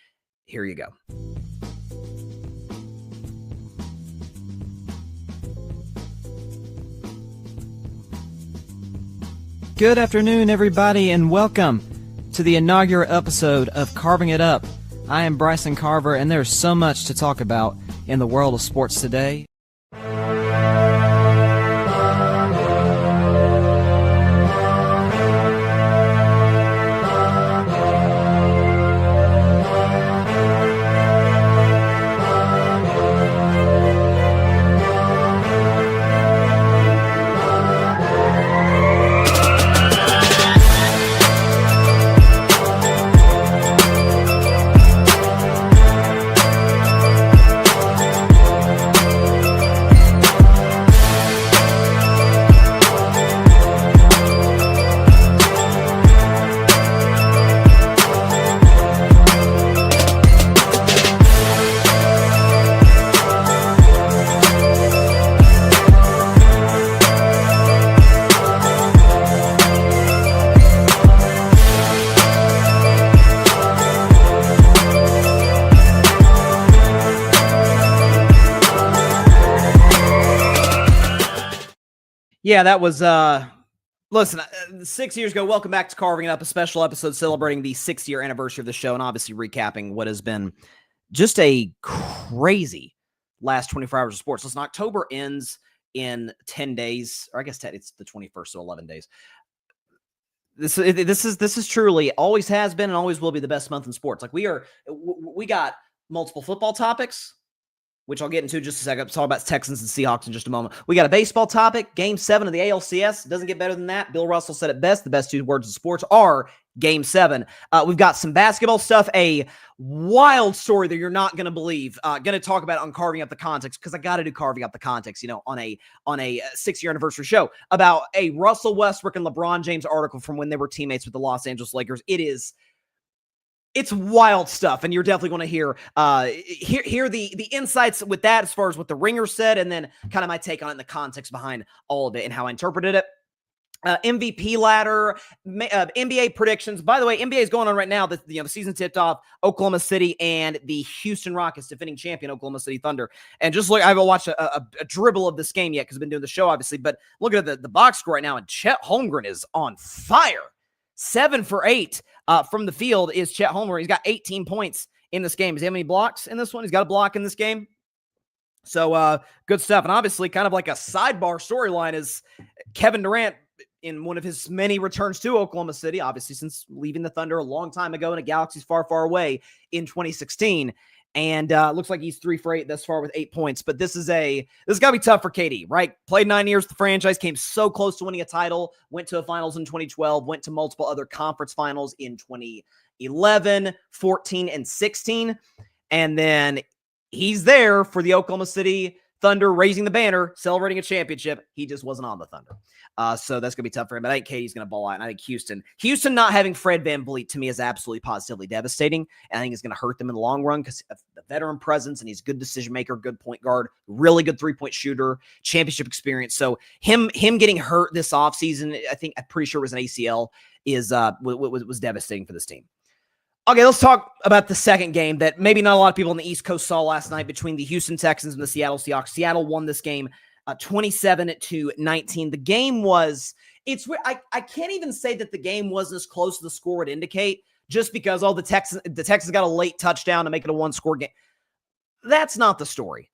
Here you go. Good afternoon, everybody, and welcome to the inaugural episode of Carving It Up. I am Bryson Carver, and there's so much to talk about in the world of sports today. Yeah, that was, listen, 6 years ago, welcome back to Carving It Up, a special episode celebrating the 6-year anniversary of the show and obviously recapping what has been just a crazy last 24 hours of sports. Listen, October ends in 10 days, or I guess it's the 21st, so 11 days. This is truly, always has been and always will be the best month in sports. Like we got multiple football topics, which I'll get into in just a second. I'll talk about Texans and Seahawks in just a moment. We got a baseball topic, Game 7 of the ALCS. Doesn't get better than that. Bill Russell said it best. The best two words in sports are Game 7. We've got some basketball stuff, a wild story that you're not going to believe. Going to talk about on Carving Up the Context, because I got to do Carving Up the Context, you know, on a 6-year anniversary show, about a Russell Westbrook and LeBron James article from when they were teammates with the Los Angeles Lakers. It's wild stuff, and you're definitely going to hear the insights with that as far as what the Ringer said, and then kind of my take on it and the context behind all of it and how I interpreted it. MVP ladder, NBA predictions. By the way, NBA is going on right now. The season tipped off. Oklahoma City and the Houston Rockets, defending champion Oklahoma City Thunder. And just look, I haven't watched a dribble of this game yet because I've been doing the show, obviously. But look at the box score right now, and Chet Holmgren is on fire. 7 for 8 from the field is Chet Holmgren. He's got 18 points in this game. Does he have any blocks in this one? He's got a block in this game. So good stuff. And obviously kind of like a sidebar storyline is Kevin Durant in one of his many returns to Oklahoma City, obviously since leaving the Thunder a long time ago in a galaxy far, far away in 2016. And looks like he's 3 for 8 thus far with 8 points. But this got to be tough for KD, right? Played 9 years with the franchise, came so close to winning a title, went to a finals in 2012, went to multiple other conference finals in 2011, 14, and 16. And then he's there for the Oklahoma City Thunder, raising the banner, celebrating a championship. He just wasn't on the Thunder. So that's going to be tough for him. But I think KD's going to ball out. And I think Houston not having Fred VanVleet to me is absolutely positively devastating. And I think it's going to hurt them in the long run because of the veteran presence, and he's a good decision maker, good point guard, really good 3-point shooter, championship experience. So him getting hurt this offseason, I'm pretty sure it was an ACL, was devastating for this team. Okay, let's talk about the second game that maybe not a lot of people on the East Coast saw last night between the Houston Texans and the Seattle Seahawks. Seattle won this game 27-19. The game was, I can't even say that the game wasn't as close as the score would indicate, just because the Texans got a late touchdown to make it a 1-score game. That's not the story.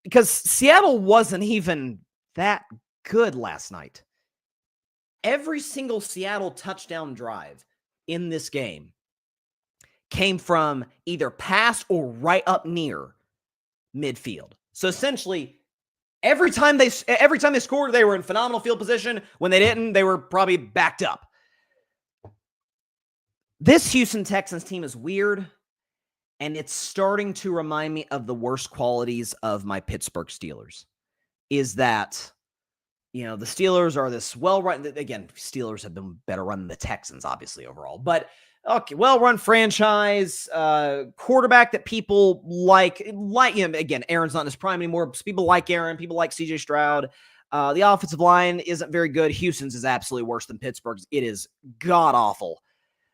Because Seattle wasn't even that good last night. Every single Seattle touchdown drive in this game came from either pass or right up near midfield. So essentially, every time they scored, they were in phenomenal field position. When they didn't, they were probably backed up. This Houston Texans team is weird, and it's starting to remind me of the worst qualities of my Pittsburgh Steelers. Is that, the Steelers are this well-run, again, Steelers have been better run than the Texans, obviously, overall. But, okay, well-run franchise, quarterback that people like him. Again, Aaron's not in his prime anymore, but people like Aaron, people like CJ Stroud. The offensive line isn't very good. Houston's is absolutely worse than Pittsburgh's. It is god-awful.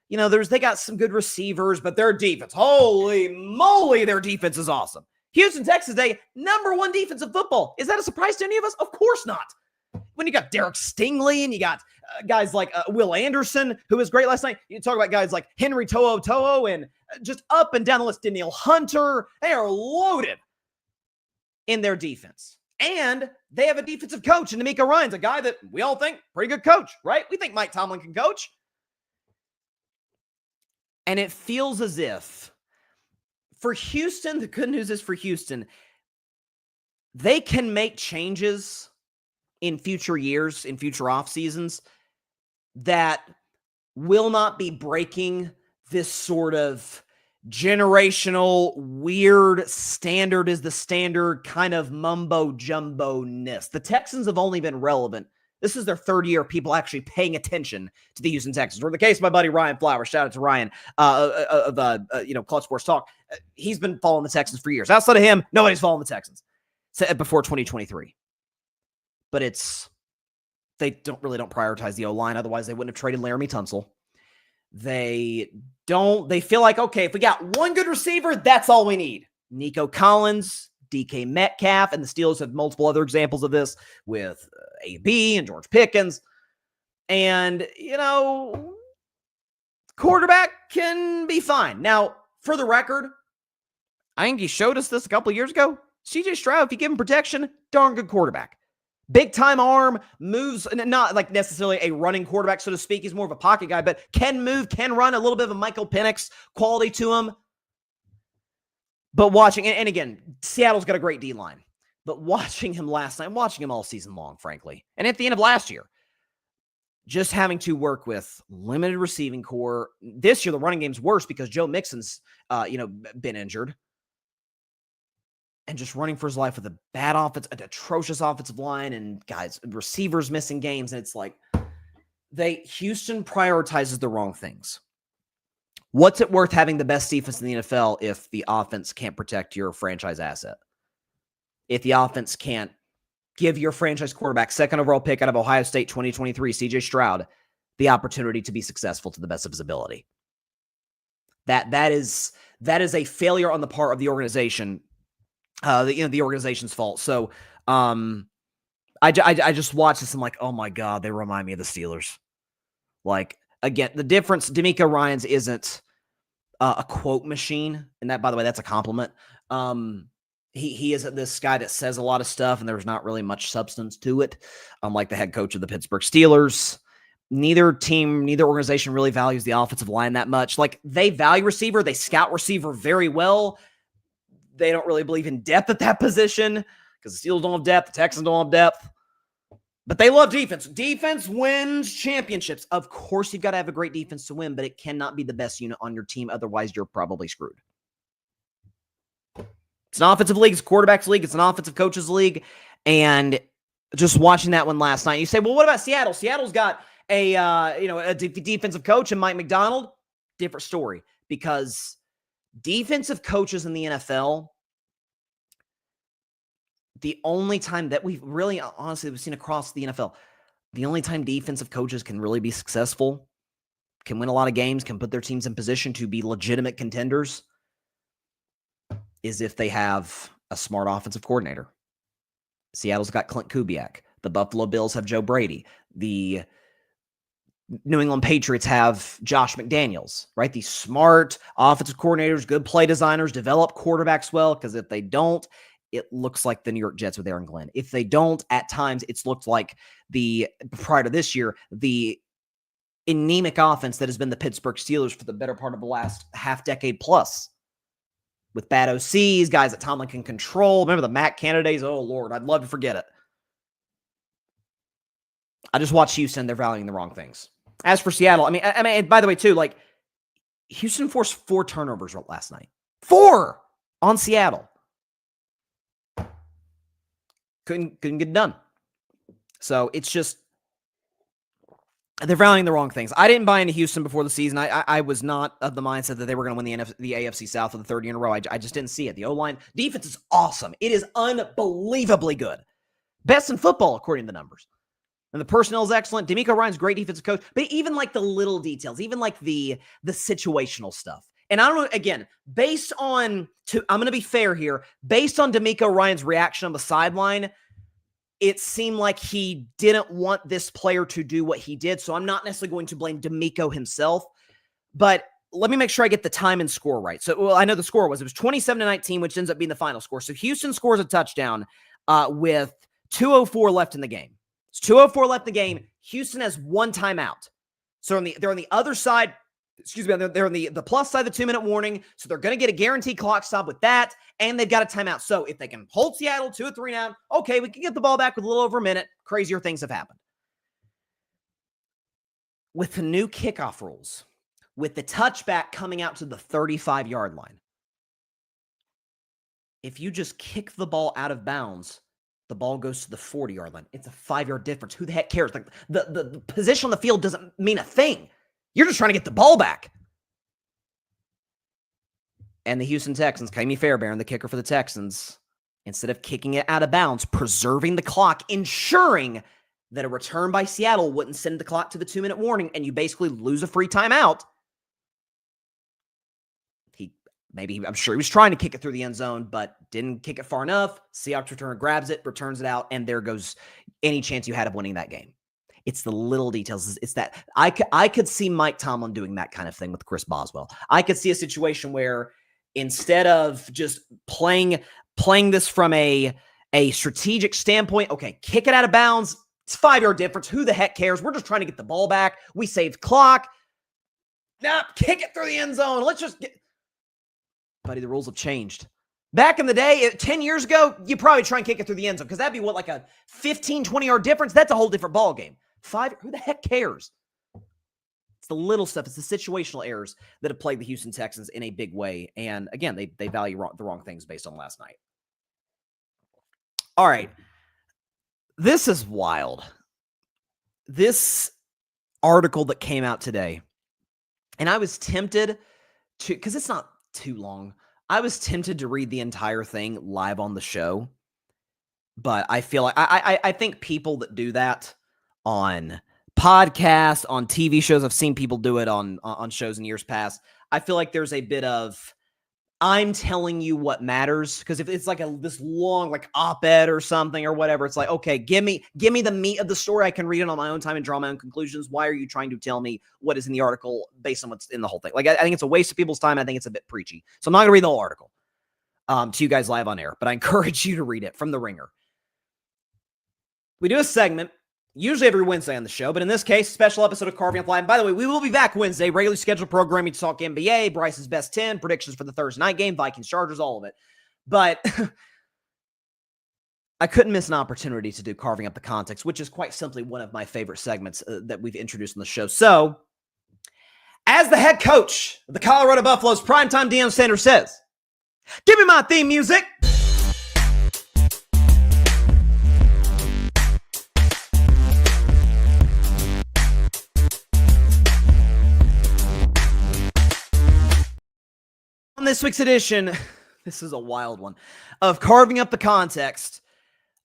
They got some good receivers, but their defense, holy moly, their defense is awesome. Houston Texans Day, #1 defense in football. Is that a surprise to any of us? Of course not. when you got Derek Stingley and you got guys like Will Anderson, who was great last night. You talk about guys like Henry To'o and just up and down the list. Danielle Hunter. They are loaded in their defense. And they have a defensive coach in DeMeco Ryans, a guy that we all think pretty good coach, right? We think Mike Tomlin can coach. And it feels as if for Houston, the good news is for Houston, they can make changes in future years, in future off seasons that will not be breaking this sort of generational, weird, standard is the standard kind of mumbo jumbo-ness. The Texans have only been relevant. This is their third year of people actually paying attention to the Houston Texans. Or in the case of my buddy Ryan Flowers, shout out to Ryan of Clutch Sports Talk. He's been following the Texans for years. Outside of him, nobody's following the Texans before 2023. But they don't prioritize the O-line. Otherwise, they wouldn't have traded Laramie Tunsil. They feel like, okay, if we got one good receiver, that's all we need. Nico Collins, DK Metcalf, and the Steelers have multiple other examples of this with AB and George Pickens. And, quarterback can be fine. Now, for the record, I think he showed us this a couple of years ago. CJ Stroud, if you give him protection, darn good quarterback. Big time arm, moves, not like necessarily a running quarterback, so to speak. He's more of a pocket guy, but can move, can run, a little bit of a Michael Penix quality to him. But watching, and again, Seattle's got a great D-line. But watching him last night, watching him all season long, frankly, and at the end of last year, just having to work with limited receiving core. This year, the running game's worse because Joe Mixon's, been injured. And just running for his life with a bad offense, an atrocious offensive line, and guys, receivers missing games. And it's like Houston prioritizes the wrong things. What's it worth having the best defense in the NFL if the offense can't protect your franchise asset? If the offense can't give your franchise quarterback, second overall pick out of Ohio State 2023, CJ Stroud, the opportunity to be successful to the best of his ability. That is a failure on the part of the organization. The organization's fault. So, I just watched this and I'm like, oh my God, they remind me of the Steelers. Like, again, the difference, DeMeco Ryans isn't a quote machine. And that, by the way, that's a compliment. He isn't this guy that says a lot of stuff and there's not really much substance to it. Unlike the head coach of the Pittsburgh Steelers. Neither organization really values the offensive line that much. Like, they value receiver, they scout receiver very well. They don't really believe in depth at that position because the Steelers don't have depth. The Texans don't have depth. But they love defense. Defense wins championships. Of course, you've got to have a great defense to win, but it cannot be the best unit on your team. Otherwise, you're probably screwed. It's an offensive league. It's a quarterback's league. It's an offensive coach's league. And just watching that one last night, you say, well, what about Seattle? Seattle's got a defensive coach and Mike Macdonald. Different story because defensive coaches in the NFL, the only time that we've really, honestly, we've seen across the NFL, the only time defensive coaches can really be successful, can win a lot of games, can put their teams in position to be legitimate contenders, is if they have a smart offensive coordinator. Seattle's got Clint Kubiak. The Buffalo Bills have Joe Brady. The New England Patriots have Josh McDaniels, right? These smart offensive coordinators, good play designers, develop quarterbacks well, because if they don't, it looks like the New York Jets with Aaron Glenn. If they don't, at times, it's looked like prior to this year, the anemic offense that has been the Pittsburgh Steelers for the better part of the last half decade plus. With bad OCs, guys that Tomlin can control. Remember the Mac candidates? Oh, Lord, I'd love to forget it. I just watched Houston. They're valuing the wrong things. As for Seattle, I mean, by the way, too, like, Houston forced 4 turnovers last night. 4 on Seattle. Couldn't get done. So it's just, they're valuing the wrong things. I didn't buy into Houston before the season. I was not of the mindset that they were going to win the AFC South for the third year in a row. I just didn't see it. The O-line defense is awesome. It is unbelievably good. Best in football, according to the numbers. And the personnel is excellent. DeMeco Ryans, great defensive coach. But even like the little details, even like the situational stuff. And I don't know, again, I'm going to be fair here. Based on DeMeco Ryans' reaction on the sideline, it seemed like he didn't want this player to do what he did. So I'm not necessarily going to blame D'Amico himself, but let me make sure I get the time and score right. So, well, I know the score was 27-19, which ends up being the final score. So Houston scores a touchdown with 2:04 left in the game. It's 2:04 left in the game. Houston has one timeout. So they're on the other side. Excuse me, they're on the plus side of the 2-minute warning. So they're going to get a guaranteed clock stop with that, and they've got a timeout. So if they can hold Seattle 2-3 down, okay, we can get the ball back with a little over a minute. Crazier things have happened. With the new kickoff rules, with the touchback coming out to the 35-yard line, if you just kick the ball out of bounds, the ball goes to the 40-yard line. It's a 5-yard difference. Who the heck cares? Like the position on the field doesn't mean a thing. You're just trying to get the ball back. And the Houston Texans, Ka'imi Fairbairn, the kicker for the Texans, instead of kicking it out of bounds, preserving the clock, ensuring that a return by Seattle wouldn't send the clock to the 2-minute warning and you basically lose a free timeout. I'm sure he was trying to kick it through the end zone, but didn't kick it far enough. Seahawks returner grabs it, returns it out, and there goes any chance you had of winning that game. It's the little details. It's that I could see Mike Tomlin doing that kind of thing with Chris Boswell. I could see a situation where instead of just playing this from a strategic standpoint, okay, kick it out of bounds. It's 5-yard difference. Who the heck cares? We're just trying to get the ball back. We saved clock. Nah, kick it through the end zone. Let's just get... Buddy, the rules have changed. Back in the day, 10 years ago, you probably try and kick it through the end zone because that'd be like a 15, 20-yard difference? That's a whole different ball game. 5, who the heck cares? It's the little stuff. It's the situational errors that have plagued the Houston Texans in a big way. And again, they value the wrong things based on last night. All right. This is wild. This article that came out today, and I was tempted to, because it's not too long, I was tempted to read the entire thing live on the show, but I feel like I think people that do that on podcasts, on TV shows, I've seen people do it on shows in years past. I feel like there's a bit of I'm telling you what matters, because if it's like this long like op-ed or something or whatever, it's like, okay, give me the meat of the story. I can read it on my own time and draw my own conclusions. Why are you trying to tell me what is in the article based on what's in the whole thing? Like, I think it's a waste of people's time. I think it's a bit preachy. So I'm not going to read the whole article to you guys live on air, but I encourage you to read it from The Ringer. We do a segment usually every Wednesday on the show, but in this case, special episode of Carving Up Live. And by the way, we will be back Wednesday, regularly scheduled programming to talk NBA, Bryce's best 10, predictions for the Thursday night game, Vikings, Chargers, all of it. But I couldn't miss an opportunity to do Carving Up the Context, which is quite simply one of my favorite segments that we've introduced on the show. So, as the head coach of the Colorado Buffaloes, primetime Deion Sanders says, "Give me my theme music." On this week's edition, this is a wild one, of Carving Up the Context,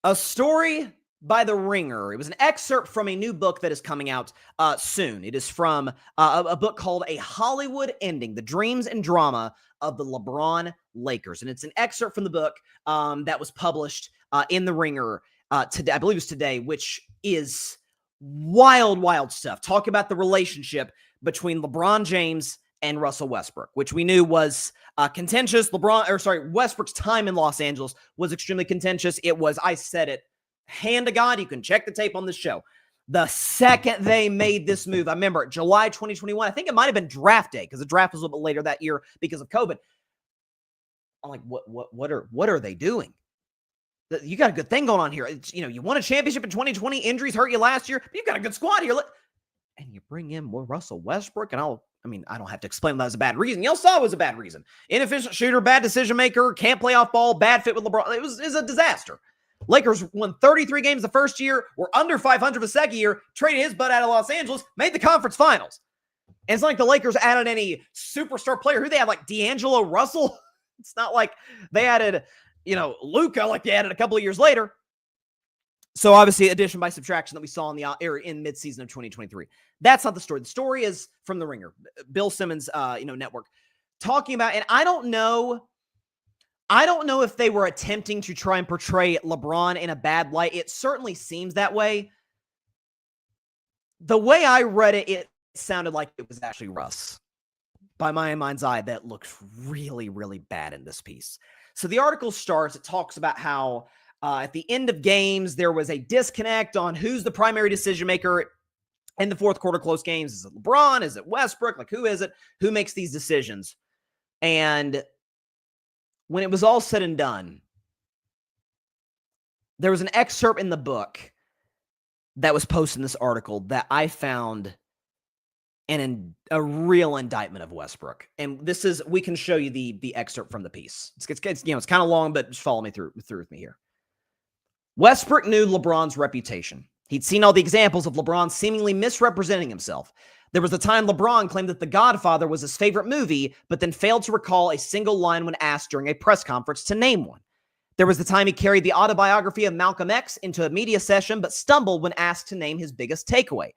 a story by The Ringer. It was an excerpt from a new book that is coming out soon. It is from a book called A Hollywood Ending, The Dreams and Drama of the LeBron Lakers. And it's an excerpt from the book that was published in The Ringer today, I believe it's today, which is wild, wild stuff. Talk about the relationship between LeBron James and Russell Westbrook, which we knew was contentious. Westbrook's time in Los Angeles was extremely contentious. It was, I said it, hand to God, you can check the tape on this show. The second they made this move, I remember July 2021, I think it might have been draft day, because the draft was a little bit later that year because of COVID. I'm like, what are they doing? You got a good thing going on here. It's, you won a championship in 2020. Injuries hurt you last year, but you've got a good squad here. And you bring in Russell Westbrook, and I don't have to explain that was a bad reason. Y'all saw it was a bad reason. Inefficient shooter, bad decision maker, can't play off ball, bad fit with LeBron. It was a disaster. Lakers won 33 games the first year, were under 500 the second year, traded his butt out of Los Angeles, made the conference finals. And it's not like the Lakers added any superstar player. Who they had, like D'Angelo Russell? It's not like they added, Luka like they added a couple of years later. So obviously addition by subtraction that we saw in the in midseason of 2023. That's not the story. The story is from The Ringer, Bill Simmons, network, talking about, and I don't know I don't know if they were attempting to try and portray LeBron in a bad light. It certainly seems that way. The way I read it, it sounded like it was actually Russ. By my mind's eye, that looks really, really bad in this piece. So the article starts, it talks about how at the end of games, there was a disconnect on who's the primary decision maker in the fourth quarter close games. Is it LeBron? Is it Westbrook? Like, who is it? Who makes these decisions? And when it was all said and done, there was an excerpt in the book that was posted in this article that I found a real indictment of Westbrook. And this is, we can show you the excerpt from the piece. It's kind of long, but just follow me through with me here. Westbrook knew LeBron's reputation. He'd seen all the examples of LeBron seemingly misrepresenting himself. There was a time LeBron claimed that The Godfather was his favorite movie, but then failed to recall a single line when asked during a press conference to name one. There was the time he carried the autobiography of Malcolm X into a media session, but stumbled when asked to name his biggest takeaway.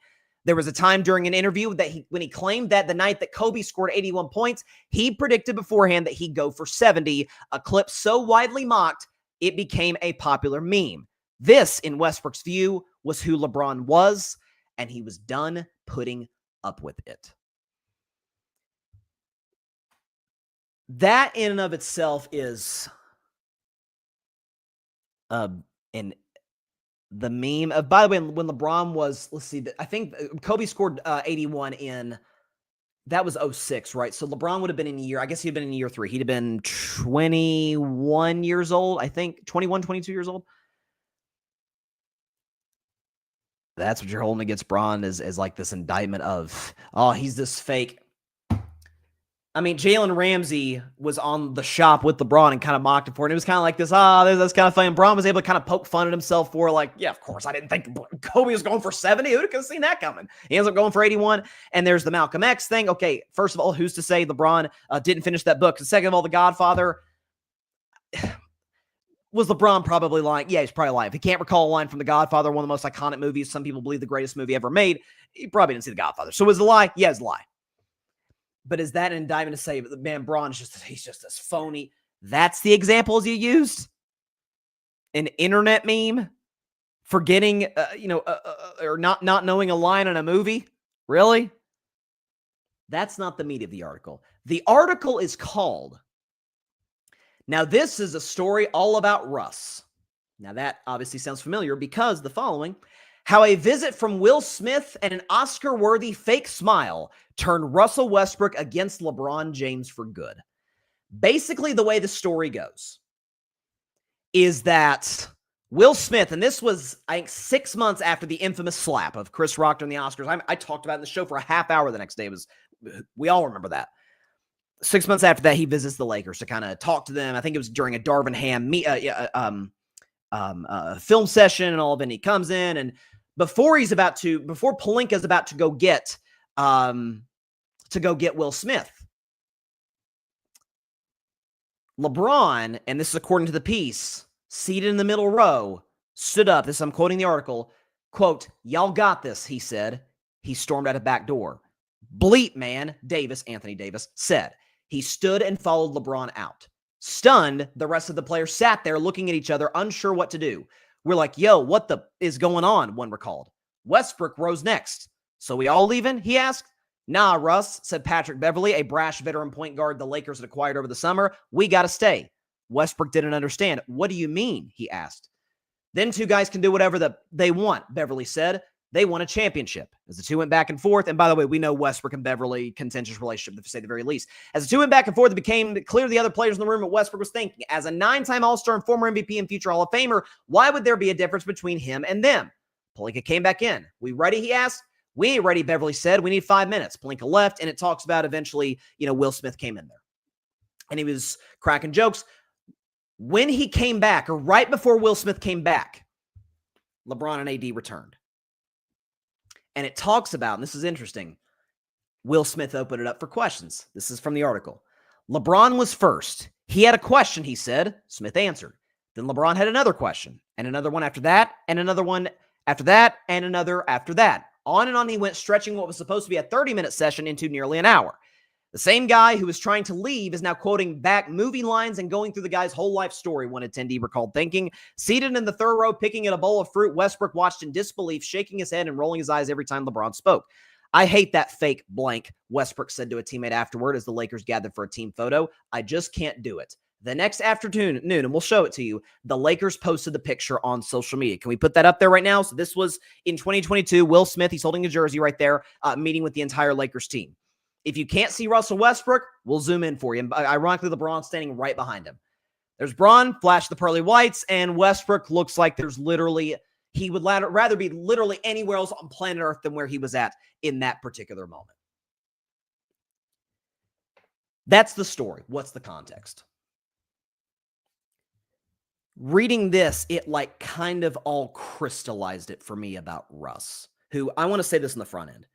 There was a time during an interview when he claimed that the night that Kobe scored 81 points, he predicted beforehand that he'd go for 70, a clip so widely mocked, it became a popular meme. This, in Westbrook's view, was who LeBron was, and he was done putting up with it. That in and of itself is the meme of, by the way, when LeBron was, let's see, I think Kobe scored 81 in, that was 06, right? So LeBron would have been in year, I guess he'd been in year 3. He'd have been 21 years old, I think, 21, 22 years old. That's what you're holding against Bron is like this indictment of, oh, he's this fake. I mean, Jalen Ramsey was on The Shop with LeBron and kind of mocked him for it. And it was kind of like this, that's kind of funny. And Bron was able to kind of poke fun at himself for, like, yeah, of course, I didn't think Kobe was going for 70. Who could have seen that coming? He ends up going for 81. And there's the Malcolm X thing. Okay, first of all, who's to say LeBron didn't finish that book? And second of all, The Godfather. Was LeBron probably lying? Yeah, he's probably lying. If he can't recall a line from The Godfather, one of the most iconic movies, some people believe the greatest movie ever made, he probably didn't see The Godfather. So was it a lie? Yeah, it's a lie. But is that an indictment to say, man, Bron is he's just this phony? That's the examples you used? An internet meme? Forgetting, or not knowing a line in a movie? Really? That's not the meat of the article. The article is called, now this is a story all about Russ. Now that obviously sounds familiar because the following, how a visit from Will Smith and an Oscar-worthy fake smile turned Russell Westbrook against LeBron James for good. Basically, the way the story goes is that Will Smith, and this was, I think, 6 months after the infamous slap of Chris Rock during the Oscars. I talked about it in the show for a half hour the next day. We all remember that. 6 months after that, he visits the Lakers to kind of talk to them. I think it was during a Darvin Ham film session and all of it. And he comes in, and before Pelinka's about to go get Will Smith, LeBron, and this is according to the piece, seated in the middle row, stood up. This, I'm quoting the article, quote, "Y'all got this," he said. He stormed out a back door. "Bleep, man," Anthony Davis, said. He stood and followed LeBron out. Stunned, the rest of the players sat there looking at each other, unsure what to do. "We're like, yo, what the is going on?" one recalled. Westbrook rose next. "So we all leaving?" he asked. "Nah, Russ," said Patrick Beverley, a brash veteran point guard the Lakers had acquired over the summer. "We got to stay." Westbrook didn't understand. "What do you mean?" he asked. "Then two guys can do whatever they want," Beverley said. "They won a championship." As the two went back and forth, and by the way, we know Westbrook and Beverley, contentious relationship, to say the very least. As the two went back and forth, it became clear to the other players in the room what Westbrook was thinking. As a 9-time All-Star and former MVP and future Hall of Famer, why would there be a difference between him and them? Pelinka came back in. "We ready?" he asked. "We ain't ready," Beverley said. "We need 5 minutes." Pelinka left, and it talks about eventually, Will Smith came in there. And he was cracking jokes. When he came back, or right before Will Smith came back, LeBron and AD returned. And it talks about, and this is interesting, Will Smith opened it up for questions. This is from the article. "LeBron was first. He had a question," he said. Smith answered. Then LeBron had another question, and another one after that, and another one after that, and another after that. On and on he went, stretching what was supposed to be a 30-minute session into nearly an hour. The same guy who was trying to leave is now quoting back movie lines and going through the guy's whole life story, one attendee recalled thinking. Seated in the third row, picking at a bowl of fruit, Westbrook watched in disbelief, shaking his head and rolling his eyes every time LeBron spoke. I hate that fake blank, Westbrook said to a teammate afterward as the Lakers gathered for a team photo. I just can't do it. The next afternoon, and we'll show it to you, the Lakers posted the picture on social media. Can we put that up there right now? So this was in 2022. Will Smith, he's holding a jersey right there, meeting with the entire Lakers team. If you can't see Russell Westbrook, we'll zoom in for you. And ironically, LeBron's standing right behind him. There's Bron, flash the pearly whites, and Westbrook looks like there's literally, he would rather be literally anywhere else on planet Earth than where he was at in that particular moment. That's the story. What's the context? Reading this, it like kind of all crystallized it for me about Russ, who I want to say this in the front end.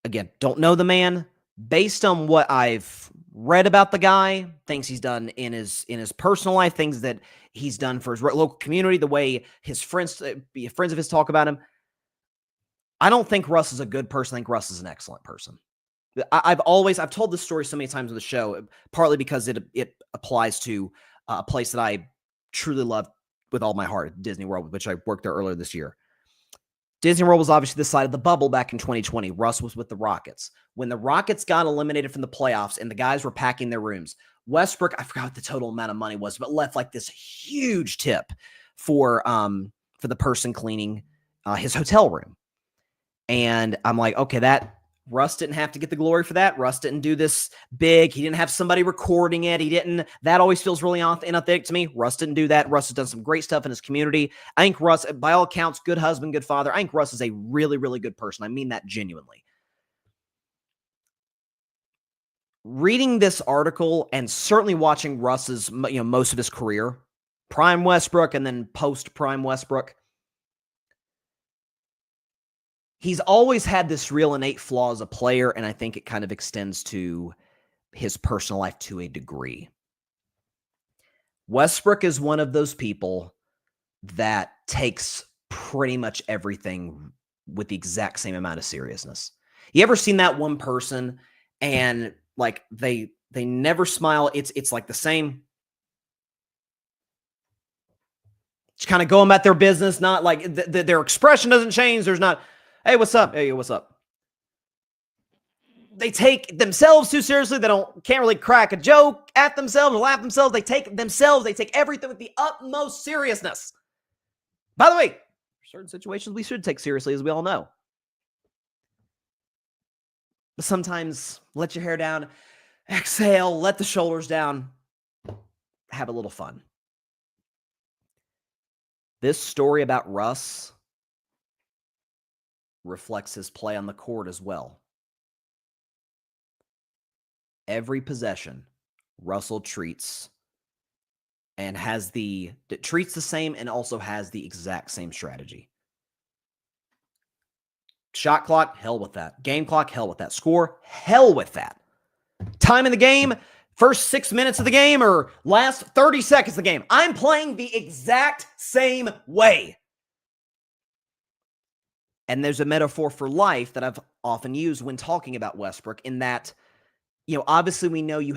Again, don't know the man. Based on what I've read about the guy, things he's done in his personal life, things that he's done for his local community, the way his friends of his talk about him, I don't think Russ is a good person. I think Russ is an excellent person. I've told this story so many times on the show, partly because it applies to a place that I truly love with all my heart, Disney World, which I worked there earlier this year. Disney World was obviously the side of the bubble back in 2020. Russ was with the Rockets. When the Rockets got eliminated from the playoffs and the guys were packing their rooms, Westbrook, I forgot what the total amount of money was, but left like this huge tip for the person cleaning his hotel room. And I'm like, okay, that Russ didn't have to get the glory for that. Russ didn't do this big. He didn't have somebody recording it. That always feels really inauthentic to me. Russ didn't do that. Russ has done some great stuff in his community. I think Russ, by all accounts, good husband, good father. I think Russ is a really, really good person. I mean that genuinely. Reading this article and certainly watching Russ's, most of his career, prime Westbrook and then post-prime Westbrook, he's always had this real innate flaw as a player, and I think it kind of extends to his personal life to a degree. Westbrook is one of those people that takes pretty much everything with the exact same amount of seriousness. You ever seen that one person and like they never smile? It's like the same. Just kind of going about their business, not like their expression doesn't change. There's not, hey, what's up? Hey, what's up? They take themselves too seriously. They can't really crack a joke at themselves or laugh at themselves. They take everything with the utmost seriousness. By the way, certain situations we should take seriously, as we all know. But sometimes let your hair down, exhale, let the shoulders down, have a little fun. This story about Russ reflects his play on the court as well. Every possession, Russell treats the same and also has the exact same strategy. Shot clock, hell with that. Game clock, hell with that. Score, hell with that. Time in the game, first 6 minutes of the game or last 30 seconds of the game. I'm playing the exact same way. And there's a metaphor for life that I've often used when talking about Westbrook in that, obviously we know you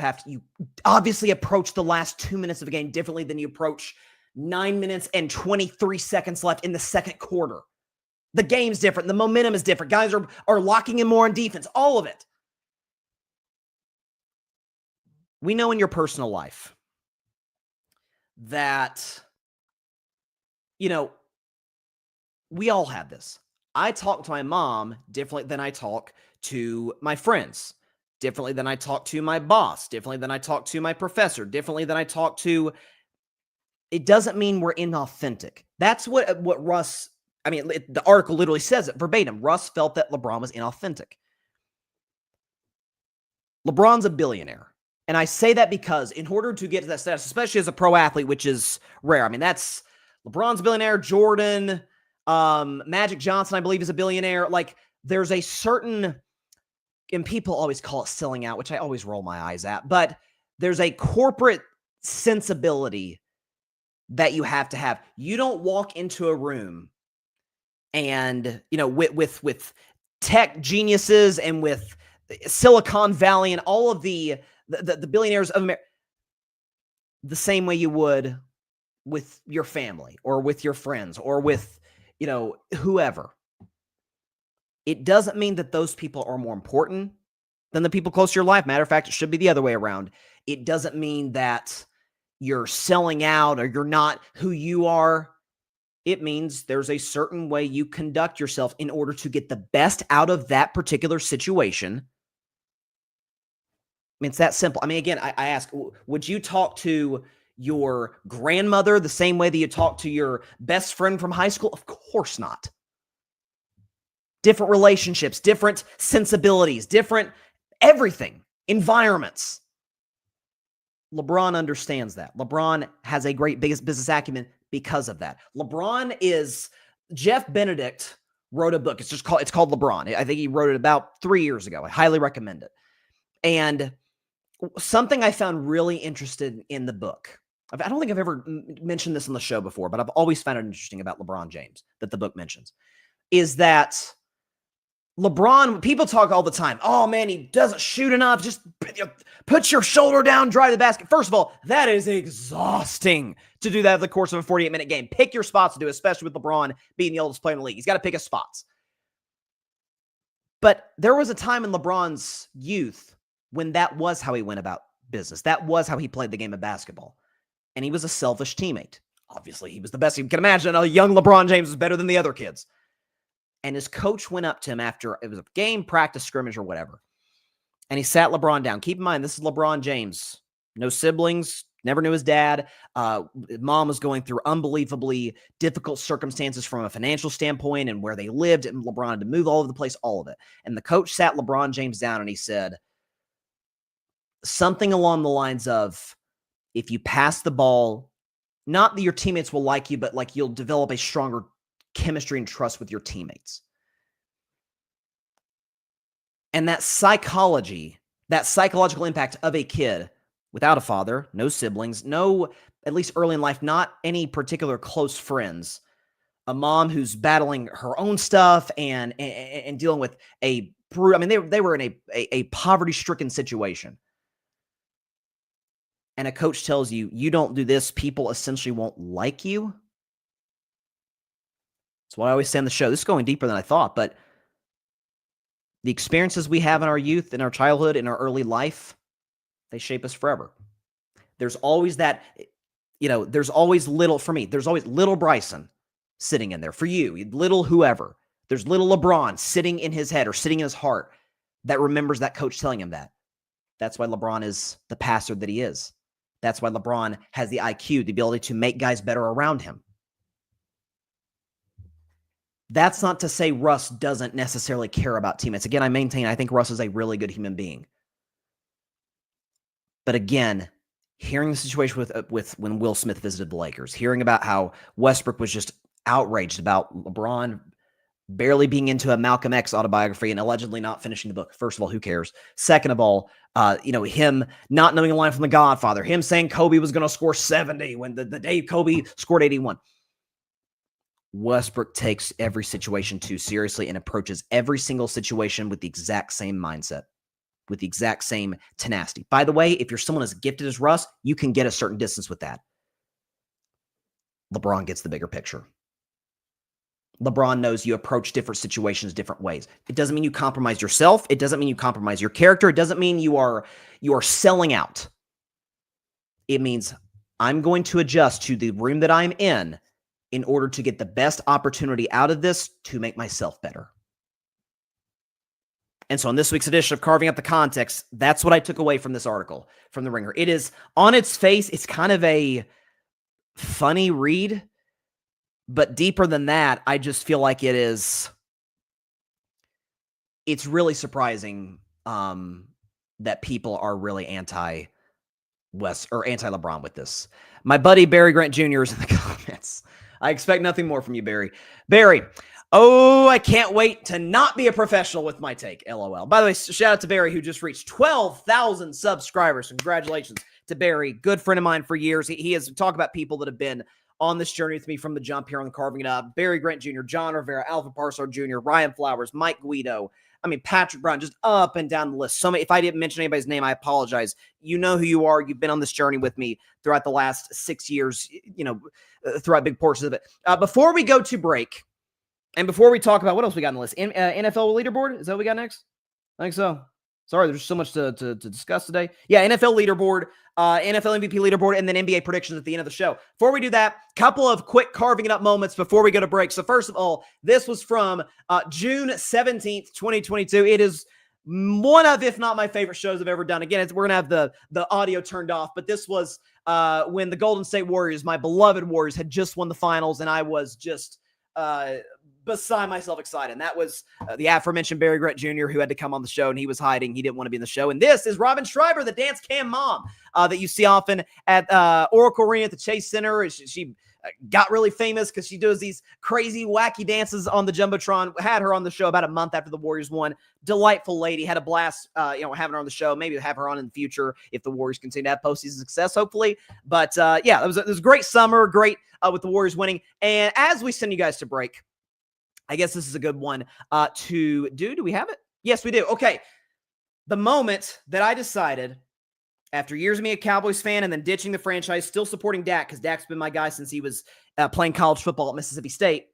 obviously approach the last 2 minutes of a game differently than you approach 9 minutes and 23 seconds left in the second quarter. The game's different. The momentum is different. Guys are locking in more on defense. All of it. We know in your personal life that, we all have this. I talk to my mom differently than I talk to my friends, differently than I talk to my boss, differently than I talk to my professor, differently than I talk to. It doesn't mean we're inauthentic. That's what Russ, the article literally says it verbatim. Russ felt that LeBron was inauthentic. LeBron's a billionaire. And I say that because in order to get to that status, especially as a pro athlete, which is rare. That's LeBron's a billionaire, Jordan, Magic Johnson, I believe, is a billionaire. Like, there's a certain, and people always call it selling out, which I always roll my eyes at, but there's a corporate sensibility that you have to have. You don't walk into a room and, with tech geniuses and with Silicon Valley and all of the billionaires of America the same way you would with your family or with your friends or with, whoever. It doesn't mean that those people are more important than the people close to your life. Matter of fact, it should be the other way around. It doesn't mean that you're selling out or you're not who you are. It means there's a certain way you conduct yourself in order to get the best out of that particular situation. I mean, it's that simple. I mean, again, I ask, would you talk to your grandmother the same way that you talk to your best friend from high school? Of course not. Different relationships, different sensibilities, different everything, environments. LeBron understands that. LeBron has a great business acumen because of that. Jeff Benedict wrote a book. It's called LeBron. I think he wrote it about 3 years ago. I highly recommend it. And something I found really interesting in the book, I don't think I've ever mentioned this on the show before, but I've always found it interesting about LeBron James that the book mentions, is that LeBron, people talk all the time, oh man, he doesn't shoot enough, just put your shoulder down, drive the basket. First of all, that is exhausting to do that over the course of a 48-minute game. Pick your spots to do, especially with LeBron being the oldest player in the league. He's got to pick his spots. But there was a time in LeBron's youth when that was how he went about business. That was how he played the game of basketball. And he was a selfish teammate. Obviously, he was the best you can imagine. A young LeBron James was better than the other kids. And his coach went up to him after it was a game, practice, scrimmage, or whatever. And he sat LeBron down. Keep in mind, this is LeBron James. No siblings, never knew his dad. Mom was going through unbelievably difficult circumstances from a financial standpoint and where they lived. And LeBron had to move all over the place, all of it. And the coach sat LeBron James down and he said something along the lines of, if you pass the ball, not that your teammates will like you, but like you'll develop a stronger chemistry and trust with your teammates. And that psychology, that psychological impact of a kid without a father, no siblings, no, at least early in life, not any particular close friends, a mom who's battling her own stuff and dealing with they were in a poverty-stricken situation. And a coach tells you, you don't do this, people essentially won't like you. That's what I always say on the show. This is going deeper than I thought, but the experiences we have in our youth, in our childhood, in our early life, they shape us forever. There's always that, there's always little Bryson sitting in there for you, little whoever. There's little LeBron sitting in his head or sitting in his heart that remembers that coach telling him that. That's why LeBron is the passer that he is. That's why LeBron has the IQ, the ability to make guys better around him. That's not to say Russ doesn't necessarily care about teammates. Again, I think Russ is a really good human being. But again, hearing the situation with when Will Smith visited the Lakers, hearing about how Westbrook was just outraged about LeBron barely being into a Malcolm X autobiography and allegedly not finishing the book. First of all, who cares? Second of all, him not knowing a line from The Godfather, him saying Kobe was going to score 70 when the day Kobe scored 81. Westbrook takes every situation too seriously and approaches every single situation with the exact same mindset, with the exact same tenacity. By the way, if you're someone as gifted as Russ, you can get a certain distance with that. LeBron gets the bigger picture. LeBron knows you approach different situations different ways. It doesn't mean you compromise yourself. It doesn't mean you compromise your character. It doesn't mean you are selling out. It means I'm going to adjust to the room that I'm in order to get the best opportunity out of this to make myself better. And so in this week's edition of Carving Up the Context, that's what I took away from this article from The Ringer. It is, on its face, it's kind of a funny read, but deeper than that, I just feel like it's really surprising that people are really anti-West or anti-LeBron with this. My buddy Barry Grant Jr. is in the comments. I expect nothing more from you, Barry. Barry, I can't wait to not be a professional with my take, LOL. By the way, shout out to Barry, who just reached 12,000 subscribers. Congratulations to Barry, good friend of mine for years. He has talked about people that have been on this journey with me from the jump here on the Carving It Up. Barry Grant Jr., John Rivera, Alvin Parsard Jr., Ryan Flowers, Mike Guido, I mean, Patrick Brown, just up and down the list. So many, if I didn't mention anybody's name, I apologize. You know who you are. You've been on this journey with me throughout the last 6 years, throughout big portions of it. Before we go to break, and before we talk about what else we got on the list, NFL leaderboard, is that what we got next? I think so. Sorry, there's so much to discuss today. Yeah, NFL leaderboard, NFL MVP leaderboard, and then NBA predictions at the end of the show. Before we do that, couple of quick carving it up moments before we go to break. So first of all, this was from June 17th, 2022. It is one of, if not my favorite shows I've ever done. Again, we're going to have the audio turned off, but this was when the Golden State Warriors, my beloved Warriors, had just won the finals, and I was just beside myself excited. And that was the aforementioned Barry Grant Jr., who had to come on the show, and he was hiding. He didn't want to be in the show. And this is Robin Schreiber, the Dance Cam mom that you see often at Oracle Arena at the Chase Center. She got really famous because she does these crazy, wacky dances on the Jumbotron. Had her on the show about a month after the Warriors won. Delightful lady. Had a blast, having her on the show. Maybe have her on in the future if the Warriors continue to have postseason success, hopefully. But it was a great summer. Great with the Warriors winning. And as we send you guys to break, I guess this is a good one to do. Do we have it? Yes, we do. Okay. The moment that I decided, after years of being a Cowboys fan and then ditching the franchise, still supporting Dak, because Dak's been my guy since he was playing college football at Mississippi State,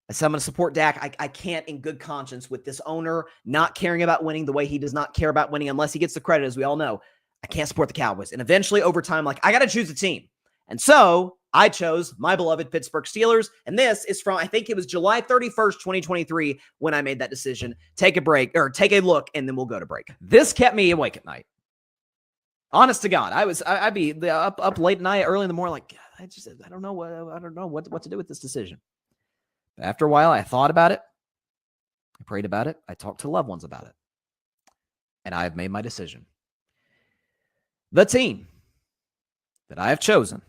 I said I'm going to support Dak. I can't in good conscience with this owner not caring about winning the way he does not care about winning unless he gets the credit, as we all know. I can't support the Cowboys. And eventually, over time, I got to choose a team. And so I chose my beloved Pittsburgh Steelers, and this is from, I think it was July 31st, 2023, when I made that decision. Take a break, or take a look, and then we'll go to break. This kept me awake at night. Honest to God, I'd be up late at night, early in the morning, I don't know what to do with this decision. But after a while, I thought about it, I prayed about it, I talked to loved ones about it, and I have made my decision. The team that I have chosen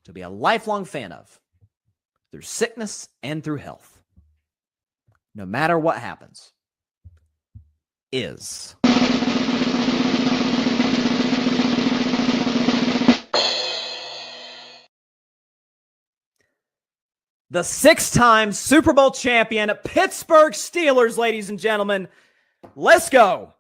to be a lifelong fan of, through sickness and through health, no matter what happens, is the 6-time Super Bowl champion Pittsburgh Steelers, ladies and gentlemen. Let's go.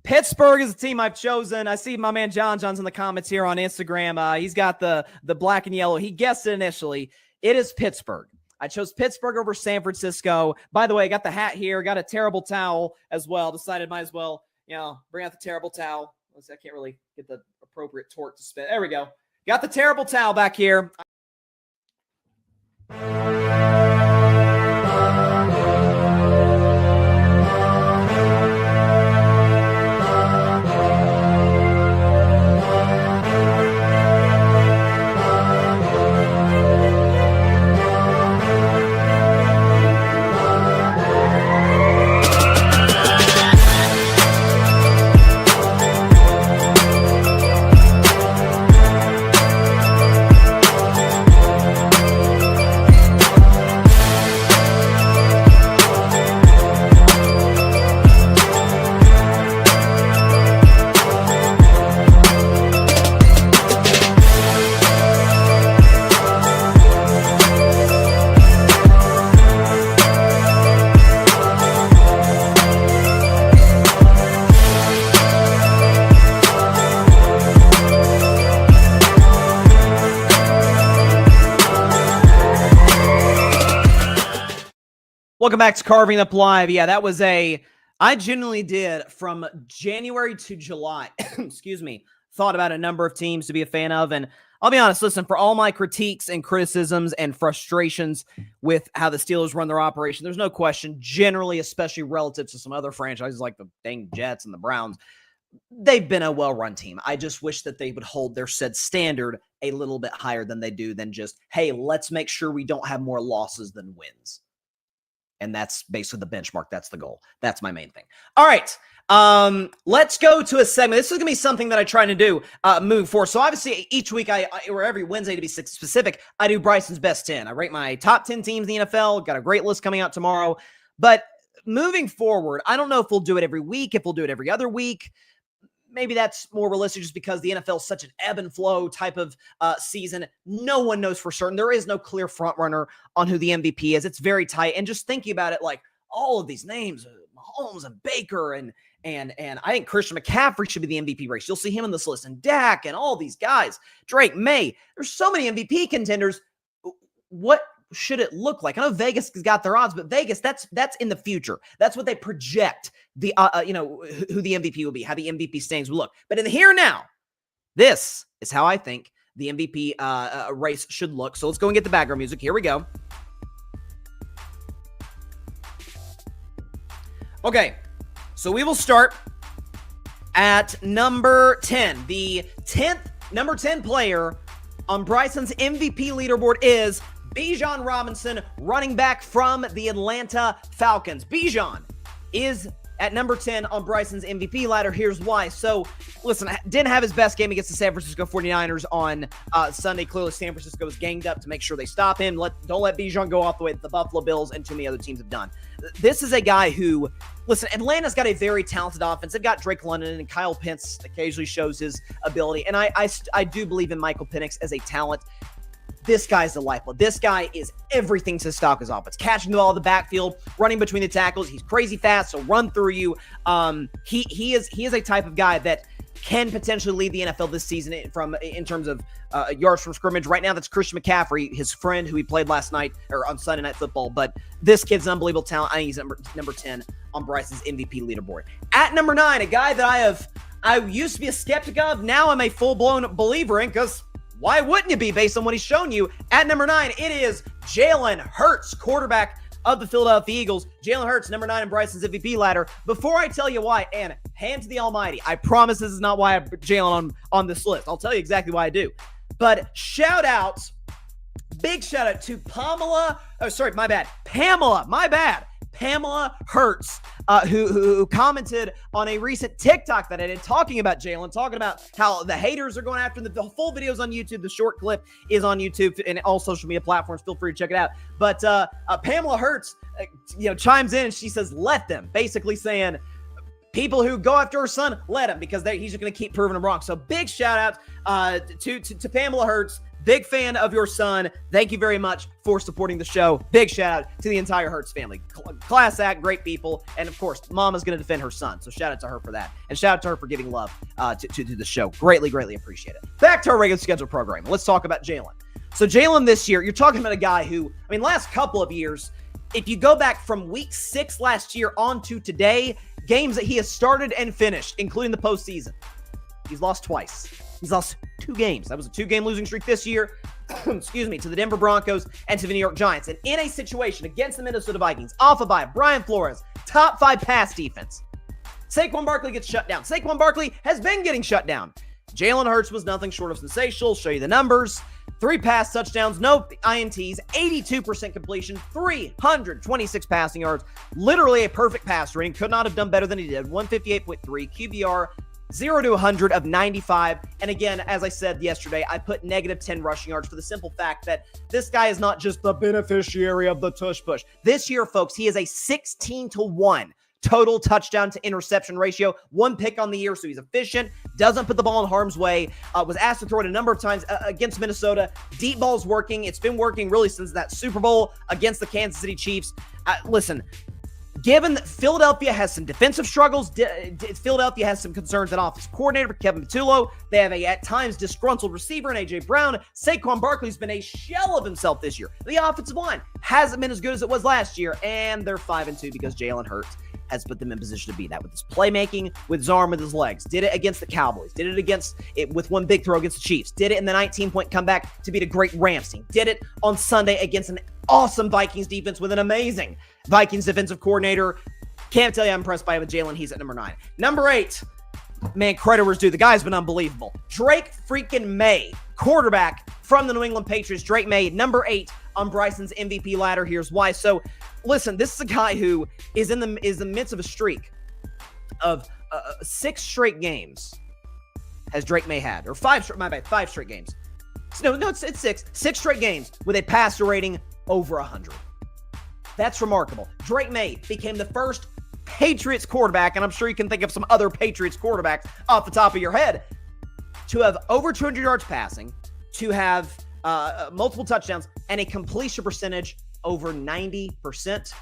Pittsburgh is the team I've chosen. I see my man John's in the comments here on Instagram. He's got the black and yellow. He guessed it initially. It is Pittsburgh. I chose Pittsburgh over San Francisco. By the way, I got the hat here. Got a terrible towel as well. Decided might as well, bring out the terrible towel. I can't really get the appropriate torque to spit. There we go. Got the terrible towel back here. Welcome back to Carving Up Live. Yeah, that was I genuinely did from January to July, excuse me, thought about a number of teams to be a fan of. And I'll be honest, listen, for all my critiques and criticisms and frustrations with how the Steelers run their operation, there's no question, generally, especially relative to some other franchises like the dang Jets and the Browns, they've been a well-run team. I just wish that they would hold their said standard a little bit higher than they do than just, hey, let's make sure we don't have more losses than wins. And that's basically the benchmark. That's the goal. That's my main thing. All right. Let's go to a segment. This is going to be something that I try to do moving forward. So obviously each week or every Wednesday to be specific, I do Bryson's best 10. I rate my top 10 teams in the NFL. Got a great list coming out tomorrow. But moving forward, I don't know if we'll do it every week, if we'll do it every other week. Maybe that's more realistic just because the NFL is such an ebb and flow type of season. No one knows for certain. There is no clear front runner on who the MVP is. It's very tight. And just thinking about it, like all of these names, Mahomes and Baker and I think Christian McCaffrey should be the MVP race. You'll see him on this list, and Dak and all these guys. Drake May. There's so many MVP contenders. What should it look like? I know Vegas has got their odds, but Vegas, that's in the future. That's what they project the who the MVP will be, how the MVP standings will look. But in the here and now, this is how I think the MVP race should look. So let's go and get the background music. Here we go. Okay, so we will start at number 10. The number 10 player on Bryson's MVP leaderboard is Bijan Robinson, running back from the Atlanta Falcons. Bijan is at number 10 on Bryson's MVP ladder. Here's why. So, listen, didn't have his best game against the San Francisco 49ers on Sunday. Clearly, San Francisco was ganged up to make sure they stop him. Don't let Bijan go off the way that the Buffalo Bills and too many other teams have done. This is a guy who, listen, Atlanta's got a very talented offense. They've got Drake London, and Kyle Pitts occasionally shows his ability. And I do believe in Michael Penix as a talent. This guy's the lifeblood. This guy is everything to stock his offense. Catching the ball in the backfield, running between the tackles. He's crazy fast, so run through you. He is a type of guy that can potentially lead the NFL this season in terms of yards from scrimmage. Right now, that's Christian McCaffrey, his friend who he played last night or on Sunday Night Football. But this kid's an unbelievable talent. I think he's number 10 on Bryson's MVP leaderboard. At number 9, a guy that I used to be a skeptic of. Now I'm a full-blown believer in, because why wouldn't you be based on what he's shown you? At number 9, it is Jalen Hurts, quarterback of the Philadelphia Eagles. Jalen Hurts, number 9 in Bryson's MVP ladder. Before I tell you why, and hand to the almighty, I promise this is not why I put Jalen on this list. I'll tell you exactly why I do. But big shout out to Pamela Hurts, who commented on a recent TikTok that I did talking about Jalen, talking about how the haters are going after him. The full video is on YouTube. The short clip is on YouTube and all social media platforms. Feel free to check it out. But Pamela Hurts, chimes in and she says, "Let them," basically saying, people who go after her son, let him, because he's just going to keep proving them wrong. So big shout out to Pamela Hurts. Big fan of your son. Thank you very much for supporting the show. Big shout out to the entire Hurts family. Class act, great people. And of course, Mama's going to defend her son. So shout out to her for that. And shout out to her for giving love to the show. Greatly, greatly appreciate it. Back to our regular schedule program. Let's talk about Jalen. So Jalen this year, you're talking about a guy who, last couple of years, if you go back from week 6 last year on to today, games that he has started and finished, including the postseason, he's lost twice. He's lost 2 games. That was a 2-game losing streak this year, to the Denver Broncos and to the New York Giants. And in a situation against the Minnesota Vikings, off of Brian Flores, top 5 pass defense, Saquon Barkley gets shut down. Saquon Barkley has been getting shut down. Jalen Hurts was nothing short of sensational. Show you the numbers. 3 pass touchdowns, no INTs, 82% completion, 326 passing yards, literally a perfect pass rating. Could not have done better than he did. 158.3 QBR, 0 to 100 of 95. And again, as I said yesterday, I put negative 10 rushing yards for the simple fact that this guy is not just the beneficiary of the tush push. This year, folks, he is a 16-to-1 total touchdown to interception ratio. 1 pick on the year, so he's efficient, doesn't put the ball in harm's way, was asked to throw it a number of times against Minnesota. Deep ball's working. It's been working really since that Super Bowl against the Kansas City Chiefs. Listen, given that Philadelphia has some defensive struggles, Philadelphia has some concerns at offensive coordinator Kevin Patullo. They have at times disgruntled receiver in A.J. Brown. Saquon Barkley's been a shell of himself this year. The offensive line hasn't been as good as it was last year, and they're 5-2 because Jalen Hurts has put them in position to be that with his playmaking, with his arm, with his legs. Did it against the Cowboys. Did it with 1 big throw against the Chiefs. Did it in the 19-point comeback to beat a great Rams team. Did it on Sunday against an awesome Vikings defense with an amazing Vikings defensive coordinator. Can't tell you I'm impressed by it with Jalen. He's at number 9. Number 8, man, credit where it's due. The guy's been unbelievable. Drake freaking May, quarterback from the New England Patriots. Drake May, number 8 on Bryson's MVP ladder. Here's why. So, listen, this is a guy who is in the midst of a streak of 6 straight games. Has Drake May had, or 5 straight games. No, it's 6. 6 straight games with a passer rating over 100. That's remarkable. Drake May became the first Patriots quarterback, and I'm sure you can think of some other Patriots quarterbacks off the top of your head, to have over 200 yards passing, to have multiple touchdowns, and a completion percentage over 90%.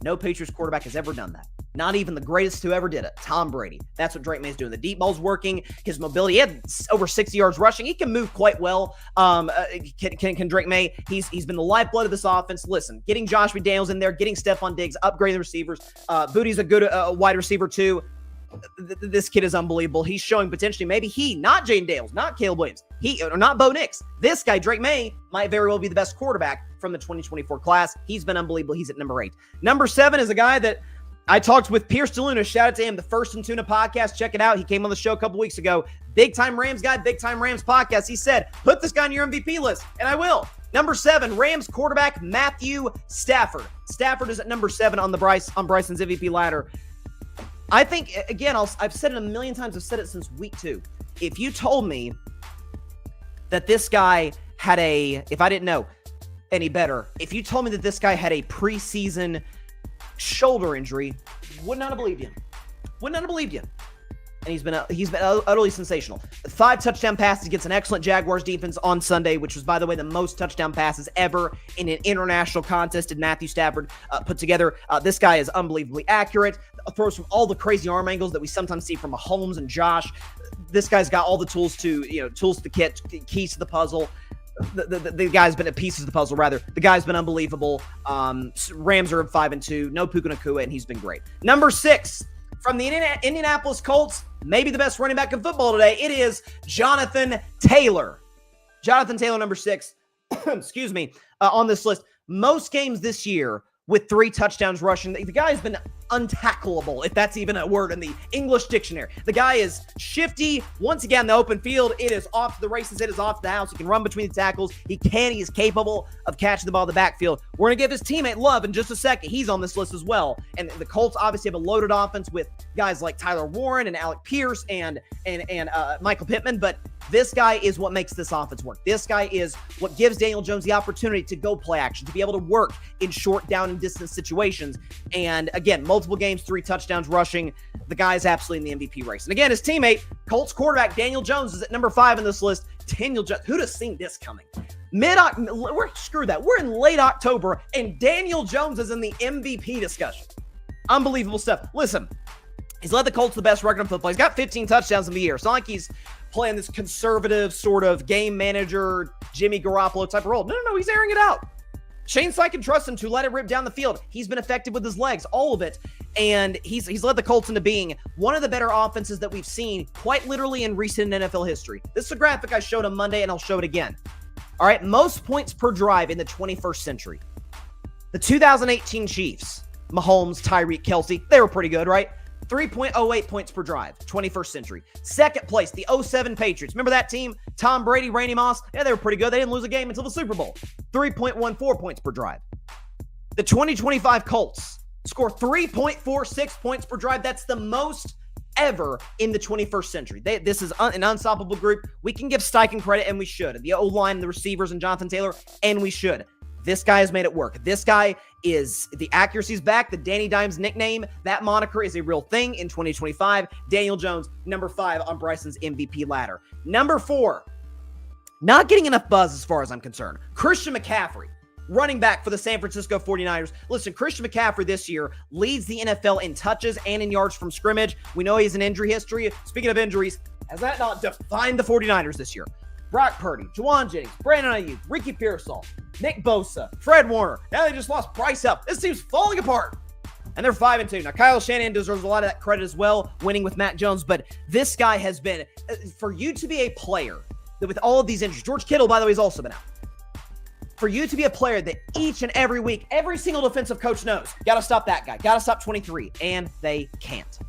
No Patriots quarterback has ever done that. Not even the greatest who ever did it, Tom Brady. That's what Drake May's doing. The deep ball's working. His mobility, he had over 60 yards rushing. He can move quite well. Can Drake May? He's been the lifeblood of this offense. Listen, getting Josh McDaniels in there, getting Stephon Diggs, upgrading the receivers. Booty's a good wide receiver too. This kid is unbelievable. He's showing potentially maybe not Jaden Daniels, not Caleb Williams, or not Bo Nix. This guy, Drake May, might very well be the best quarterback from the 2024 class. He's been unbelievable. He's at number 8. Number 7 is a guy that I talked with Pierce DeLuna. Shout out to him, the First and Tuna podcast. Check it out. He came on the show a couple weeks ago. Big Time Rams guy, Big Time Rams podcast. He said, put this guy on your MVP list, and I will. Number 7, Rams quarterback Matthew Stafford. Stafford is at number 7 on Bryson's MVP ladder. I think, again, I've said it a million times. I've said it since week 2. If you told me that this guy had if I didn't know any better, if you told me that this guy had a preseason shoulder injury, would not have believed you. Would not have believed you. And he's been utterly sensational. 5 touchdown passes against an excellent Jaguars defense on Sunday, which was, by the way, the most touchdown passes ever in an international contest did Matthew Stafford put together. This guy is unbelievably accurate. Throws from all the crazy arm angles that we sometimes see from Mahomes and Josh. This guy's got all the tools to the kit, keys to the puzzle. The guy's been at pieces of the puzzle, rather. The guy's been unbelievable. Rams are at 5-2. No Puka Nacua, and he's been great. Number 6, from the Indianapolis Colts, maybe the best running back in football today, it is Jonathan Taylor. Jonathan Taylor, number 6, excuse me, on this list. Most games this year with 3 touchdowns rushing. The guy's been untackleable, if that's even a word in the English dictionary. The guy is shifty. Once again, the open field, it is off to the races. It is off to the house. He can run between the tackles. He is capable of catching the ball in the backfield. We're going to give his teammate love in just a second. He's on this list as well. And the Colts obviously have a loaded offense with guys like Tyler Warren and Alec Pierce and Michael Pittman, but this guy is what makes this offense work. This guy is what gives Daniel Jones the opportunity to go play action, to be able to work in short down and distance situations. And again, multiple games, 3 touchdowns rushing. The guy is absolutely in the MVP race. And again, his teammate, Colts quarterback Daniel Jones, is at number 5 in this list. Daniel Jones, who'd have seen this coming? Screw that. We're in late October, and Daniel Jones is in the MVP discussion. Unbelievable stuff. Listen, he's led the Colts to the best record in football. He's got 15 touchdowns in the year. It's not like he's playing this conservative sort of game manager, Jimmy Garoppolo type of role. No, he's airing it out. Shane Steichen trusts him to let it rip down the field. He's been effective with his legs, all of it. And he's led the Colts into being one of the better offenses that we've seen quite literally in recent NFL history. This is a graphic I showed on Monday, and I'll show it again. All right, most points per drive in the 21st century. The 2018 Chiefs, Mahomes, Tyreek, Kelsey, they were pretty good, right? 3.08 points per drive, 21st century. Second place, the 07 Patriots. Remember that team? Tom Brady, Randy Moss? Yeah, they were pretty good. They didn't lose a game until the Super Bowl. 3.14 points per drive. The 2025 Colts score 3.46 points per drive. That's the most ever in the 21st century. This is an unstoppable group. We can give Steichen credit, and we should. The O-line, the receivers, and Jonathan Taylor, and we should. This guy has made it work. This guy is, the accuracy's back. The Danny Dimes nickname, that moniker is a real thing in 2025. Daniel Jones, number 5 on Bryson's MVP ladder. Number 4, not getting enough buzz as far as I'm concerned. Christian McCaffrey, running back for the San Francisco 49ers. Listen, Christian McCaffrey this year leads the NFL in touches and in yards from scrimmage. We know he has an injury history. Speaking of injuries, has that not defined the 49ers this year? Brock Purdy, Juwan Jennings, Brandon Ayuk, Ricky Pearsall, Nick Bosa, Fred Warner. Now they just lost Bryce Up. This team's falling apart. And they're 5-2. Now, Kyle Shanahan deserves a lot of that credit as well, winning with Matt Jones. But this guy has been, for you to be a player that with all of these injuries, George Kittle, by the way, has also been out. For you to be a player that each and every week, every single defensive coach knows, got to stop that guy, got to stop 23, and they can't.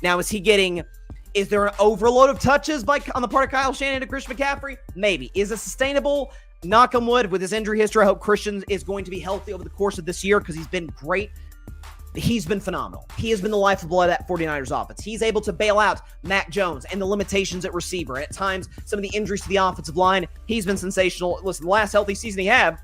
Now, is there an overload of touches on the part of Kyle Shanahan to Christian McCaffrey? Maybe. Is it sustainable? Knock on wood, with his injury history, I hope Christian is going to be healthy over the course of this year because he's been great. He's been phenomenal. He has been the lifeblood of that 49ers offense. He's able to bail out Mac Jones and the limitations at receiver. And at times, some of the injuries to the offensive line, he's been sensational. Listen, the last healthy season he had,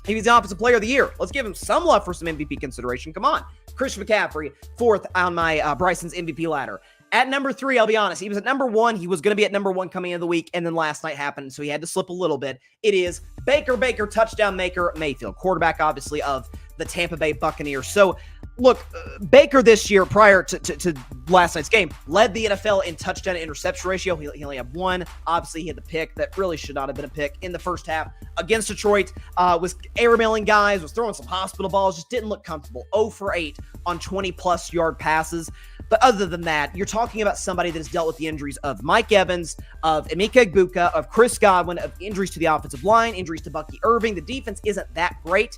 he was the offensive player of the year. Let's give him some love for some MVP consideration. Come on. Christian McCaffrey, 4th on my Bryson's MVP ladder. At number 3, I'll be honest, he was at number 1. He was going to be at number 1 coming into the week, and then last night happened, so he had to slip a little bit. It is Baker, touchdown maker, Mayfield, quarterback, obviously, of the Tampa Bay Buccaneers. So look, Baker this year, prior to last night's game, led the NFL in touchdown to interception ratio. He only had one. Obviously, he had the pick that really should not have been a pick in the first half against Detroit. Was airmailing guys, was throwing some hospital balls, just didn't look comfortable. 0 for 8 on 20-plus yard passes. But other than that, you're talking about somebody that has dealt with the injuries of Mike Evans, of Emeka Egbuka, of Chris Godwin, of injuries to the offensive line, injuries to Bucky Irving. The defense isn't that great.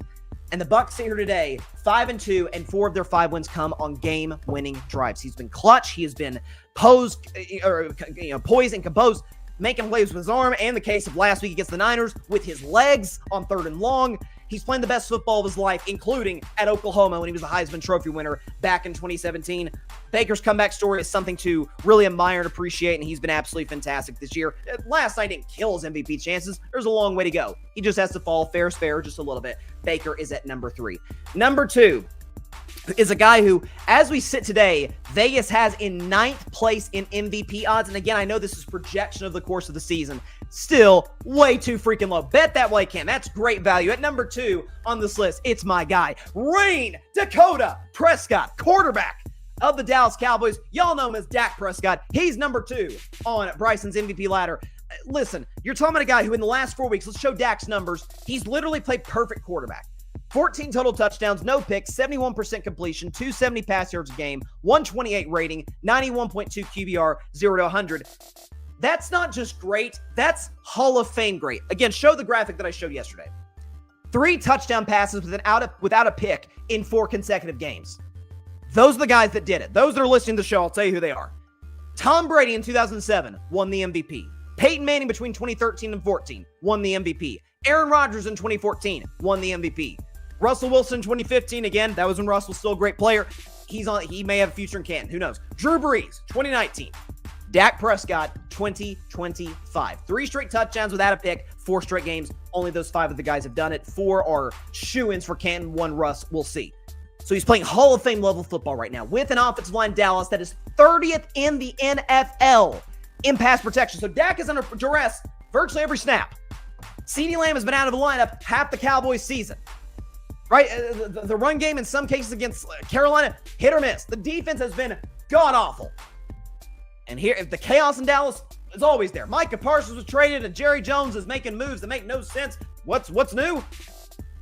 And the Bucs sit here today, 5-2, and 4 of their 5 wins come on game-winning drives. He's been clutch. He has been poised and composed, making plays with his arm. And the case of last week against the Niners, with his legs on 3rd and long. He's playing the best football of his life, including at Oklahoma when he was the Heisman Trophy winner back in 2017. Baker's comeback story is something to really admire and appreciate, and he's been absolutely fantastic this year. Last night didn't kill his MVP chances. There's a long way to go. He just has to fall fair is fair just a little bit. Baker is at number 3. Number 2 is a guy who, as we sit today, Vegas has in 9th place in MVP odds. And again, I know this is projection of the course of the season. Still, way too freaking low. Bet that way, Cam. That's great value. At number 2 on this list, it's my guy, Rain Dakota Prescott, quarterback of the Dallas Cowboys. Y'all know him as Dak Prescott. He's number 2 on Bryson's MVP ladder. Listen, you're talking about a guy who in the last 4 weeks, let's show Dak's numbers. He's literally played perfect quarterback. 14 total touchdowns, no picks, 71% completion, 270 pass yards a game, 128 rating, 91.2 QBR, 0 to 100. That's not just great, that's Hall of Fame great. Again, show the graphic that I showed yesterday. 3 touchdown passes without a pick in 4 consecutive games. Those are the guys that did it. Those that are listening to the show, I'll tell you who they are. Tom Brady in 2007 won the MVP. Peyton Manning between 2013 and 14 won the MVP. Aaron Rodgers in 2014 won the MVP. Russell Wilson in 2015, again, that was when Russ was still a great player. He may have a future in Canton. Who knows? Drew Brees, 2019. Dak Prescott, 2025. 3 straight touchdowns without a pick, 4 straight games. Only those 5 of the guys have done it. 4 are shoo-ins for Canton. 1 Russ. We'll see. So he's playing Hall of Fame level football right now with an offensive line, Dallas, that is 30th in the NFL in pass protection. So Dak is under duress virtually every snap. CeeDee Lamb has been out of the lineup half the Cowboys season. Right? The run game in some cases against Carolina, hit or miss. The defense has been god-awful. And here, if the chaos in Dallas is always there. Micah Parsons was traded and Jerry Jones is making moves that make no sense. What's new?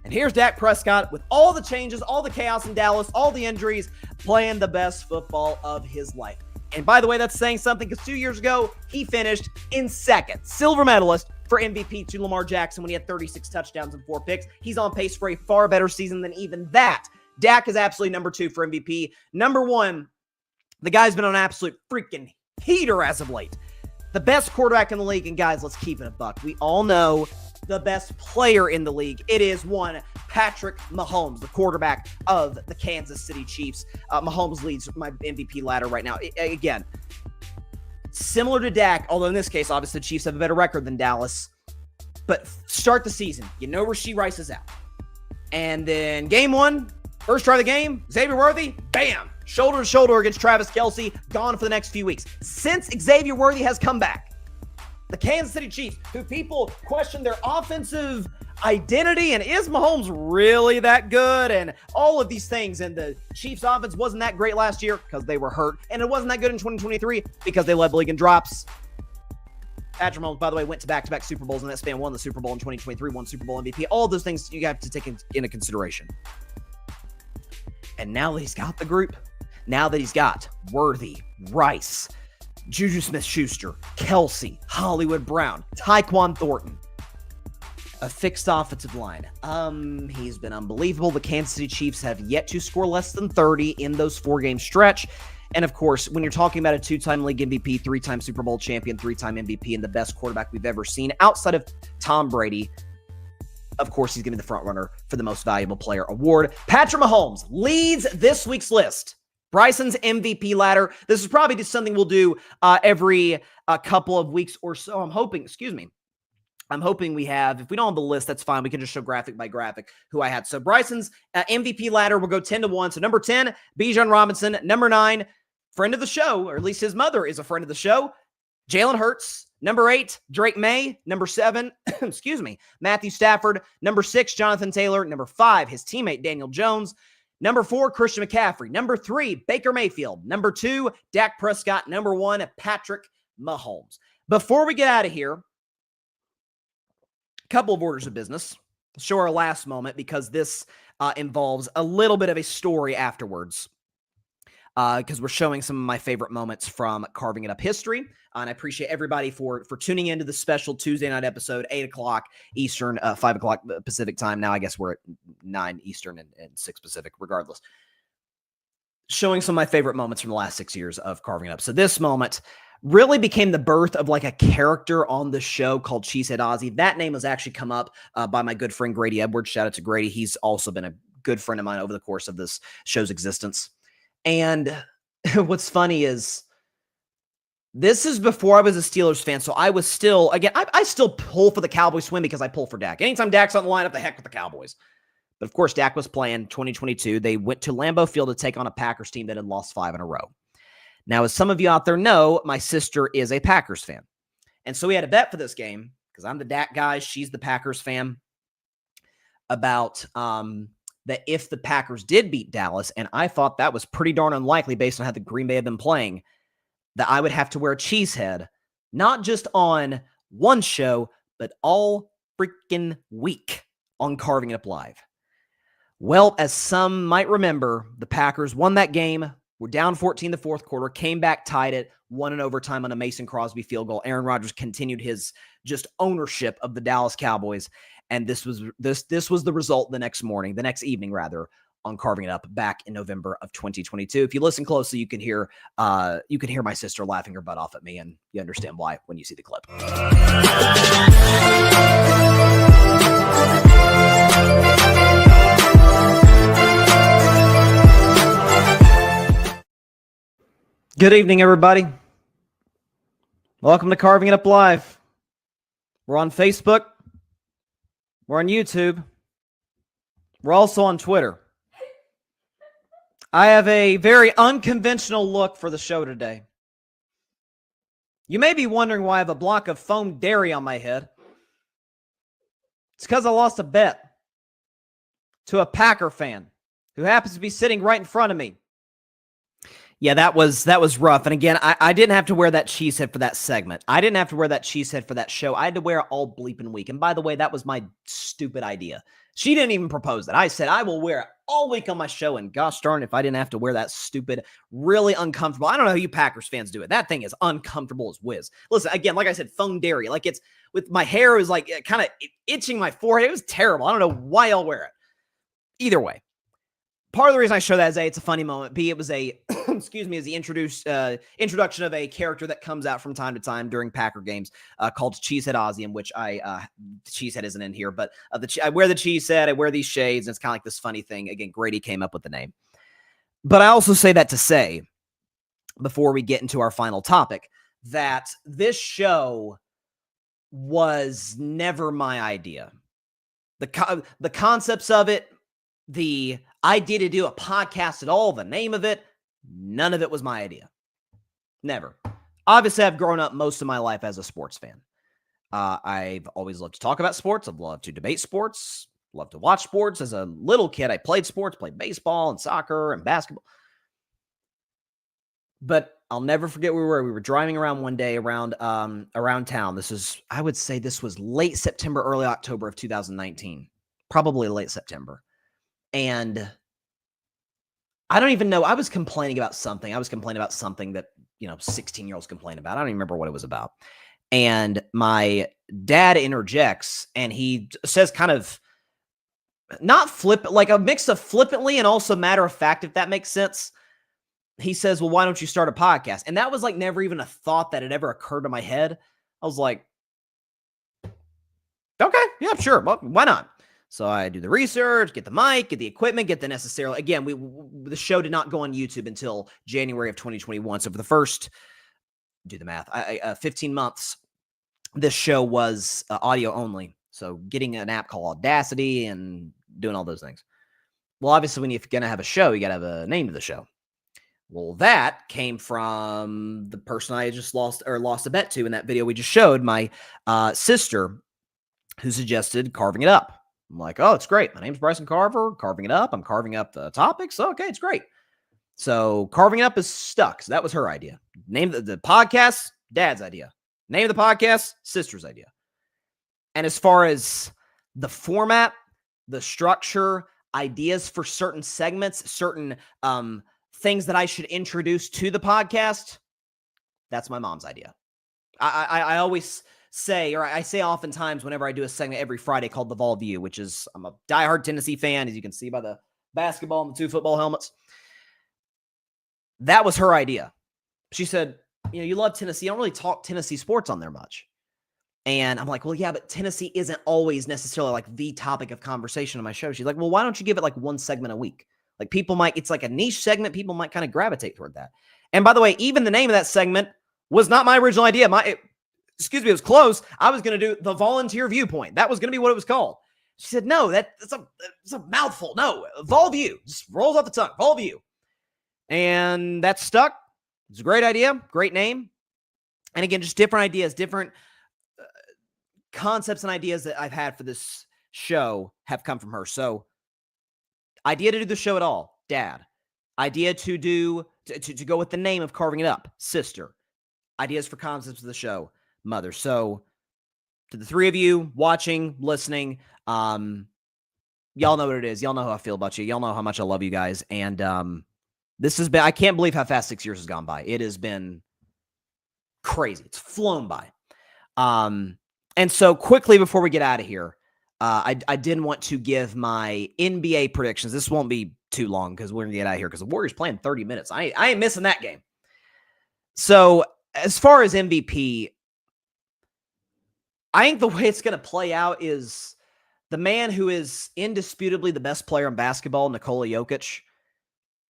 And here's Dak Prescott with all the changes, all the chaos in Dallas, all the injuries, playing the best football of his life. And by the way, that's saying something because 2 years ago, he finished in 2nd, silver medalist for MVP to Lamar Jackson when he had 36 touchdowns and 4 picks. He's on pace for a far better season than even that. Dak is absolutely number 2 for MVP. Number 1, the guy's been on an absolute freaking heater as of late. The best quarterback in the league, and guys, let's keep it a buck. We all know the best player in the league. It is one Patrick Mahomes, the quarterback of the Kansas City Chiefs. Mahomes leads my MVP ladder right now. Again, similar to Dak, although in this case, obviously the Chiefs have a better record than Dallas. But start the season. You know Rashee Rice is out. And then game 1, first try of the game, Xavier Worthy, bam! Shoulder to shoulder against Travis Kelce, gone for the next few weeks. Since Xavier Worthy has come back, the Kansas City Chiefs, who people question their offensive identity, and is Mahomes really that good? And all of these things. And the Chiefs offense wasn't that great last year because they were hurt. And it wasn't that good in 2023 because they led the league in drops. Patrick Mahomes, by the way, went to back-to-back Super Bowls in that span, won the Super Bowl in 2023, won Super Bowl MVP. All those things you have to take into consideration. And now that he's got the group, now that he's got Worthy, Rice, Juju Smith-Schuster, Kelce, Hollywood Brown, Tyquan Thornton, a fixed offensive line. He's been unbelievable. The Kansas City Chiefs have yet to score less than 30 in those 4-game stretch. And of course, when you're talking about a 2-time league MVP, 3-time Super Bowl champion, 3-time MVP, and the best quarterback we've ever seen outside of Tom Brady, of course, he's going to be the front runner for the most valuable player award. Patrick Mahomes leads this week's list. Bryson's MVP ladder. This is probably just something we'll do every couple of weeks or so. I'm hoping we have, if we don't have the list, that's fine. We can just show graphic by graphic who I had. So Bryson's MVP ladder will go 10 to 1. So number 10, Bijan Robinson. Number 9, friend of the show, or at least his mother is a friend of the show, Jalen Hurts. Number 8, Drake May. Number 7, Matthew Stafford. Number 6, Jonathan Taylor. Number 5, his teammate, Daniel Jones. Number 4, Christian McCaffrey. Number 3, Baker Mayfield. Number 2, Dak Prescott. Number 1, Patrick Mahomes. Before we get out of here, a couple of orders of business. Let's show our last moment because this involves a little bit of a story afterwards. Because we're showing some of my favorite moments from Carving It Up history. And I appreciate everybody for tuning into the special Tuesday night episode, 8 o'clock Eastern, 5 o'clock Pacific time. Now I guess we're at 9 Eastern and 6 Pacific, regardless. Showing some of my favorite moments from the last 6 years of Carving It Up. So this moment really became the birth of like a character on the show called Cheesehead Ozzy. That name has actually come up by my good friend Grady Edwards. Shout out to Grady. He's also been a good friend of mine over the course of this show's existence. And what's funny is this is before I was a Steelers fan. So I was still, again, I still pull for the Cowboys win because I pull for Dak. Anytime Dak's on the line, up the heck with the Cowboys. But of course, Dak was playing 2022. They went to Lambeau Field to take on a Packers team that had lost 5 in a row. Now, as some of you out there know, my sister is a Packers fan. And so we had a bet for this game because I'm the Dak guy. She's the Packers fan about, that if the Packers did beat Dallas, and I thought that was pretty darn unlikely based on how the Green Bay had been playing, that I would have to wear a cheesehead, not just on one show, but all freaking week on Carving It Up Live. Well, as some might remember, the Packers won that game. We're down 14 the fourth quarter, came back, tied it, won in overtime on a Mason Crosby field goal. Aaron Rodgers continued his just ownership of the Dallas Cowboys. And this was the result the next evening, on Carving It Up back in November of 2022. If you listen closely, you can hear my sister laughing her butt off at me, and you understand why when you see the clip. Good evening, everybody. Welcome to Carving It Up Live. We're on Facebook. We're on YouTube. We're also on Twitter. I have a very unconventional look for the show today. You may be wondering why I have a block of foam dairy on my head. It's because I lost a bet to a Packer fan who happens to be sitting right in front of me. Yeah, that was rough. And again, I didn't have to wear that cheese head for that segment. I didn't have to wear that cheese head for that show. I had to wear it all bleeping week. And by the way, that was my stupid idea. She didn't even propose that. I said, I will wear it all week on my show. And gosh darn, if I didn't have to wear that stupid, really uncomfortable. I don't know how you Packers fans do it. That thing is uncomfortable as whiz. Listen, again, like I said, phone dairy. Like it's with my hair is like kind of itching my forehead. It was terrible. I don't know why I'll wear it. Either way. Part of the reason I show that is A, it's a funny moment. B, it was a, excuse me, is the introduction of a character that comes out from time to time during Packer games called Cheesehead Ozzy, in which Cheesehead isn't in here, but I wear the cheesehead, I wear these shades, and it's kind of like this funny thing. Again, Grady came up with the name. But I also say that to say, before we get into our final topic, that this show was never my idea. The concepts of it, the idea to do a podcast at all, the name of it, none of it was my idea. Never. Obviously, I've grown up most of my life as a sports fan. I've always loved to talk about sports. I've loved to debate sports, loved to watch sports. As a little kid, I played sports, played baseball and soccer and basketball. But I'll never forget where we were. We were driving around one day around town. I would say this was late September, early October of 2019. Probably late September. And I don't even know. I was complaining about something. That, 16-year-olds complain about. I don't even remember what it was about. And my dad interjects and he says kind of not like a mix of flippantly and also matter of fact, if that makes sense. He says, well, why don't you start a podcast? And that was like never even a thought that had ever occurred to my head. I was like, okay, yeah, sure. Well, why not? So I do the research, get the mic, get the equipment, get the necessary. Again, the show did not go on YouTube until January of 2021. So for the first, do the math, 15 months, this show was audio only. So getting an app called Audacity and doing all those things. Well, obviously, when you're going to have a show, you got to have a name to the show. Well, that came from the person I just lost a bet to in that video we just showed, my sister, who suggested Carving It Up. I'm like, oh, it's great. My name's Bryson Carver, carving it up. I'm carving up the topics. Okay, it's great. So carving it up is stuck. So that was her idea. Name the podcast, Dad's idea. Name of the podcast, sister's idea. And as far as the format, the structure, ideas for certain segments, certain things that I should introduce to the podcast, that's my mom's idea. I always say, or I say oftentimes whenever I do a segment every Friday called The Vol View, which is, I'm a diehard Tennessee fan, as you can see by the basketball and the 2 football helmets. That was her idea. She said, you love Tennessee. You don't really talk Tennessee sports on there much. And I'm like, well, yeah, but Tennessee isn't always necessarily like the topic of conversation on my show. She's like, well, why don't you give it like one segment a week? Like it's like a niche segment. People might kind of gravitate toward that. And by the way, even the name of that segment was not my original idea. It was close. I was going to do the volunteer viewpoint. That was going to be what it was called. She said, no, it's a mouthful. No, Vol View. Just rolls off the tongue. Vol View. And that stuck. It's a great idea. Great name. And again, just different ideas, different concepts and ideas that I've had for this show have come from her. So idea to do the show at all, Dad. Idea to go with the name of carving it up, sister. Ideas for concepts of the show, mother. So to the 3 of you watching, listening, y'all know what it is. Y'all know how I feel about you. Y'all know how much I love you guys. And this has been, I can't believe how fast 6 years has gone by. It has been crazy. It's flown by. And so quickly before we get out of here, I didn't want to give my NBA predictions. This won't be too long because we're going to get out of here because the Warriors playing 30 minutes. I ain't missing that game. So as far as MVP, I think the way it's going to play out is the man who is indisputably the best player in basketball, Nikola Jokic,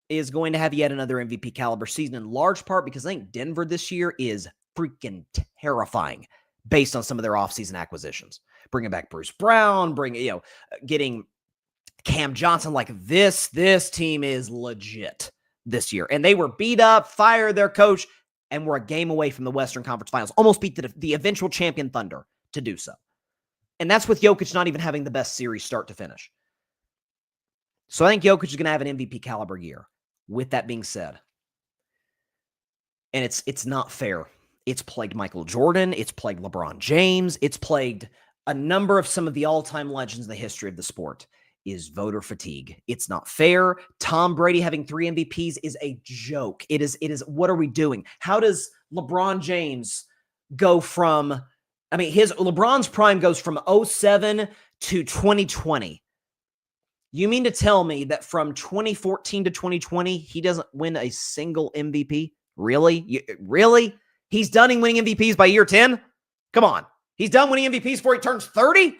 is going to have yet another MVP caliber season, in large part because I think Denver this year is freaking terrifying based on some of their offseason acquisitions. Bringing back Bruce Brown, getting Cam Johnson. Like this team is legit this year. And they were beat up, fired their coach, and were a game away from the Western Conference Finals. Almost beat the eventual champion Thunder to do so. And that's with Jokic not even having the best series start to finish. So I think Jokic is going to have an MVP caliber year. With that being said, and it's not fair. It's plagued Michael Jordan. It's plagued LeBron James. It's plagued a number of some of the all-time legends in the history of the sport, is voter fatigue. It's not fair. Tom Brady having 3 MVPs is a joke. It is, what are we doing? How does LeBron James go from, LeBron's prime goes from 2007 to 2020. You mean to tell me that from 2014 to 2020, he doesn't win a single MVP? Really? Really? He's done winning MVPs by year 10? Come on. He's done winning MVPs before he turns 30?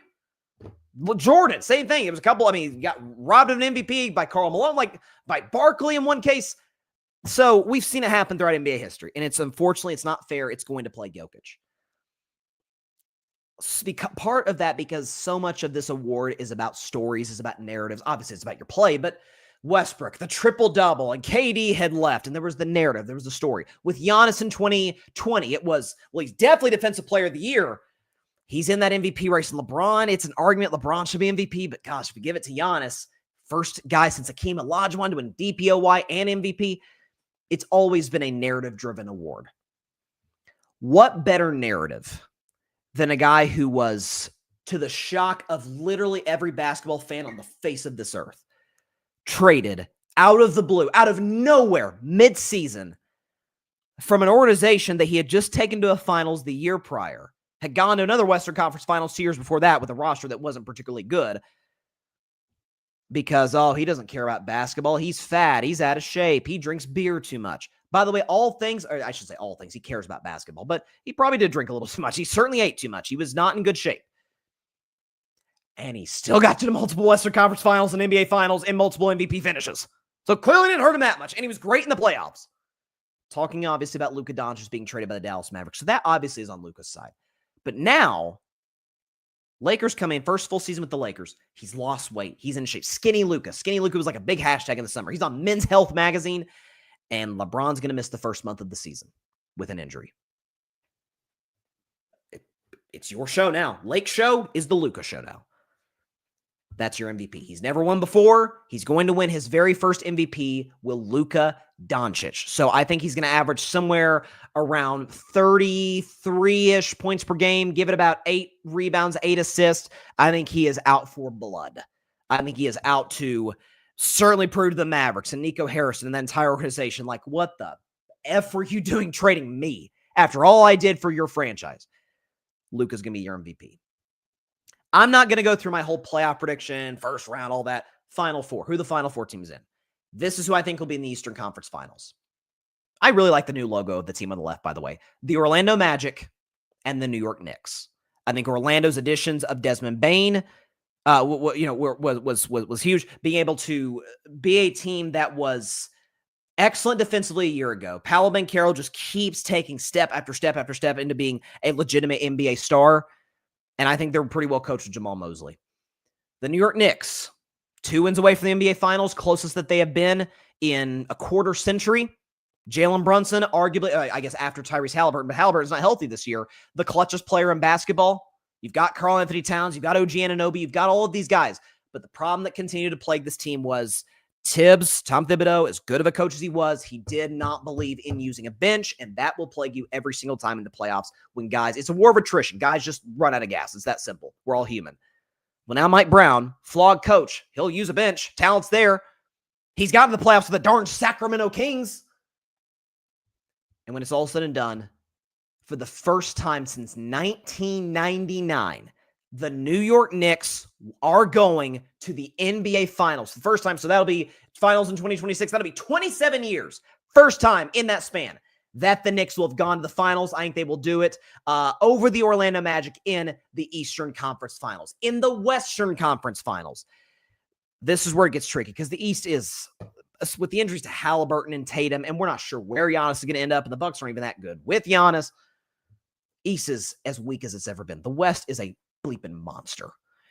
Jordan, same thing. It was a couple, he got robbed of an MVP by Karl Malone, like by Barkley in one case. So we've seen it happen throughout NBA history. And unfortunately, it's not fair. It's going to plague Jokic. Part of that because so much of this award is about stories, is about narratives. Obviously, it's about your play, but Westbrook, the triple-double, and KD had left, and there was the narrative, there was the story. With Giannis in 2020, it was, he's definitely Defensive Player of the Year. He's in that MVP race. And LeBron, it's an argument LeBron should be MVP, but gosh, if we give it to Giannis, first guy since Hakeem Olajuwon to win DPOY and MVP, it's always been a narrative-driven award. What better narrative than a guy who was, to the shock of literally every basketball fan on the face of this earth, traded out of the blue, out of nowhere, mid-season, from an organization that he had just taken to a finals the year prior, had gone to another Western Conference Finals 2 years before that with a roster that wasn't particularly good because, he doesn't care about basketball. He's fat. He's out of shape. He drinks beer too much. By the way, all things, he cares about basketball, but he probably did drink a little too much. He certainly ate too much. He was not in good shape. And he still got to the multiple Western Conference Finals and NBA Finals and multiple MVP finishes. So clearly didn't hurt him that much. And he was great in the playoffs. Talking obviously about Luka Doncic being traded by the Dallas Mavericks. So that obviously is on Luka's side. But now, Lakers come in, first full season with the Lakers. He's lost weight. He's in shape. Skinny Luka. Skinny Luka was like a big hashtag in the summer. He's on Men's Health magazine. And LeBron's going to miss the first month of the season with an injury. It's your show now. Lake show is the Luka show now. That's your MVP. He's never won before. He's going to win his very first MVP with Luka Doncic. So I think he's going to average somewhere around 33-ish points per game, give it about 8 rebounds, 8 assists. I think he is out for blood. I think he is out to certainly prove to the Mavericks and Nico Harrison and that entire organization, like, what the F were you doing trading me after all I did for your franchise? Luka's going to be your MVP. I'm not going to go through my whole playoff prediction, first round, all that. Final four. Who the final four teams in? This is who I think will be in the Eastern Conference Finals. I really like the new logo of the team on the left, by the way. The Orlando Magic and the New York Knicks. I think Orlando's additions of Desmond Bane was huge. Being able to be a team that was excellent defensively a year ago. Paolo Banchero just keeps taking step after step after step into being a legitimate NBA star. And I think they're pretty well coached with Jamal Mosley. The New York Knicks, 2 wins away from the NBA Finals, closest that they have been in a quarter century. Jalen Brunson, arguably, I guess after Tyrese Halliburton, but Halliburton's not healthy this year, the clutchest player in basketball. You've got Karl Anthony Towns, you've got OG Anunoby, you've got all of these guys. But the problem that continued to plague this team was Tom Thibodeau, as good of a coach as he was, he did not believe in using a bench, and that will plague you every single time in the playoffs when guys, it's a war of attrition. Guys just run out of gas. It's that simple. We're all human. Well, now Mike Brown, flawed coach, he'll use a bench. Talent's there. He's gotten to the playoffs with the darn Sacramento Kings. And when it's all said and done, for the first time since 1999, the New York Knicks are going to the NBA Finals. The first time, so that'll be Finals in 2026. That'll be 27 years. First time in that span that the Knicks will have gone to the Finals. I think they will do it over the Orlando Magic in the Eastern Conference Finals. In the Western Conference Finals, this is where it gets tricky because the East is, with the injuries to Halliburton and Tatum, and we're not sure where Giannis is going to end up, and the Bucs aren't even that good with Giannis. East is as weak as it's ever been. The West is a bleeping monster.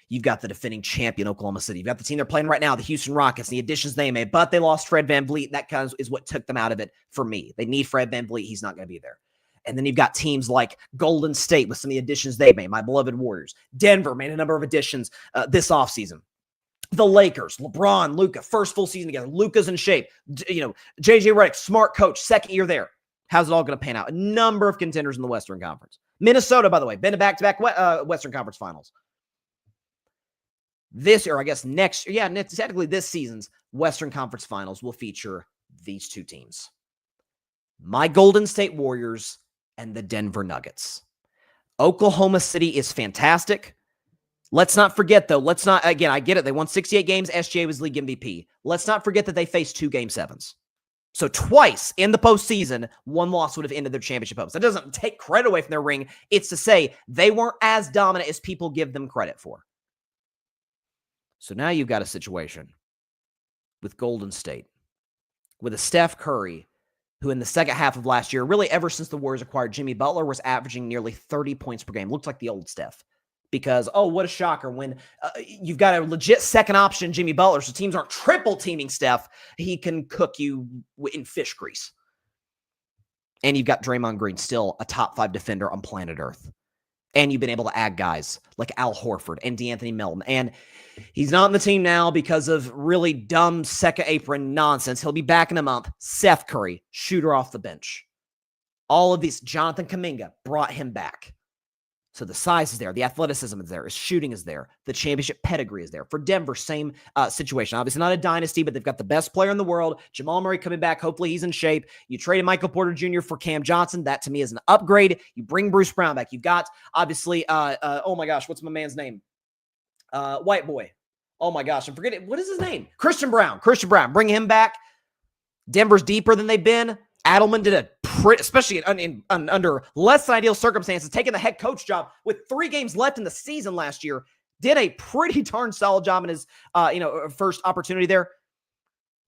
You've got the defending champion Oklahoma City. You've got the team they're playing right now, the Houston Rockets, and the additions they made, but they lost Fred VanVleet. That kind of is what took them out of it for me. They need Fred VanVleet. He's not going to be there. And then you've got teams like Golden State with some of the additions they made, my beloved Warriors. Denver made a number of additions this offseason. The Lakers, LeBron, Luka, first full season together. Luka's in shape. JJ Redick, smart coach, second year there. How's it all going to pan out? A number of contenders in the Western Conference. Minnesota, by the way, been to back-to-back Western Conference Finals. This, or I guess next, technically this season's Western Conference Finals will feature these two teams. My Golden State Warriors and the Denver Nuggets. Oklahoma City is fantastic. Let's not forget, though, again, I get it. They won 68 games. SGA was league MVP. Let's not forget that they faced 2 Game 7s. So twice in the postseason, one loss would have ended their championship hopes. That doesn't take credit away from their ring. It's to say they weren't as dominant as people give them credit for. So now you've got a situation with Golden State, with a Steph Curry, who in the second half of last year, really ever since the Warriors acquired Jimmy Butler, was averaging nearly 30 points per game. Looked like the old Steph. Because, what a shocker, when you've got a legit second option, Jimmy Butler, so teams aren't triple teaming Steph, he can cook you in fish grease. And you've got Draymond Green, still a top 5 defender on planet Earth. And you've been able to add guys like Al Horford and DeAnthony Melton. And he's not on the team now because of really dumb second apron nonsense. He'll be back in a month. Seth Curry, shooter off the bench. All of these, Jonathan Kuminga brought him back. So the size is there. The athleticism is there. His shooting is there. The championship pedigree is there. For Denver, same situation. Obviously not a dynasty, but they've got the best player in the world. Jamal Murray coming back. Hopefully he's in shape. You traded Michael Porter Jr. for Cam Johnson. That to me is an upgrade. You bring Bruce Brown back. You've got, obviously, oh my gosh, what's my man's name? White boy. Oh my gosh, I'm forgetting. What is his name? Christian Brown. Bring him back. Denver's deeper than they've been. Adelman did a especially under less than ideal circumstances, taking the head coach job with 3 games left in the season last year, did a pretty darn solid job in his first opportunity there.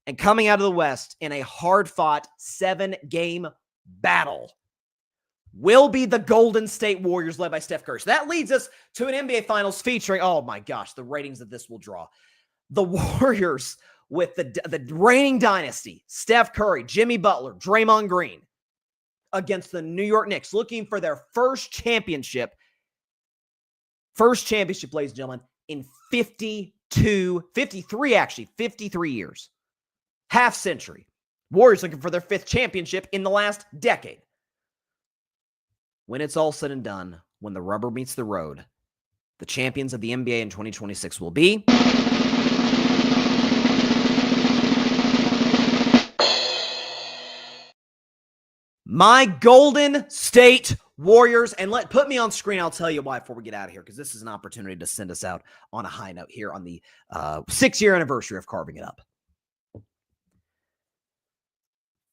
And coming out of the West in a hard-fought 7-game battle will be the Golden State Warriors led by Steph Curry. So that leads us to an NBA Finals featuring, oh my gosh, the ratings that this will draw. The Warriors with the reigning dynasty, Steph Curry, Jimmy Butler, Draymond Green, against the New York Knicks, looking for their first championship, ladies and gentlemen, in 50 53 actually, 53 years. Half century. Warriors looking for their 5th championship in the last decade. When it's all said and done, when the rubber meets the road, the champions of the NBA in 2026 will be my Golden State Warriors. And put me on screen. I'll tell you why before we get out of here, because this is an opportunity to send us out on a high note here on the 6-year anniversary of carving it up.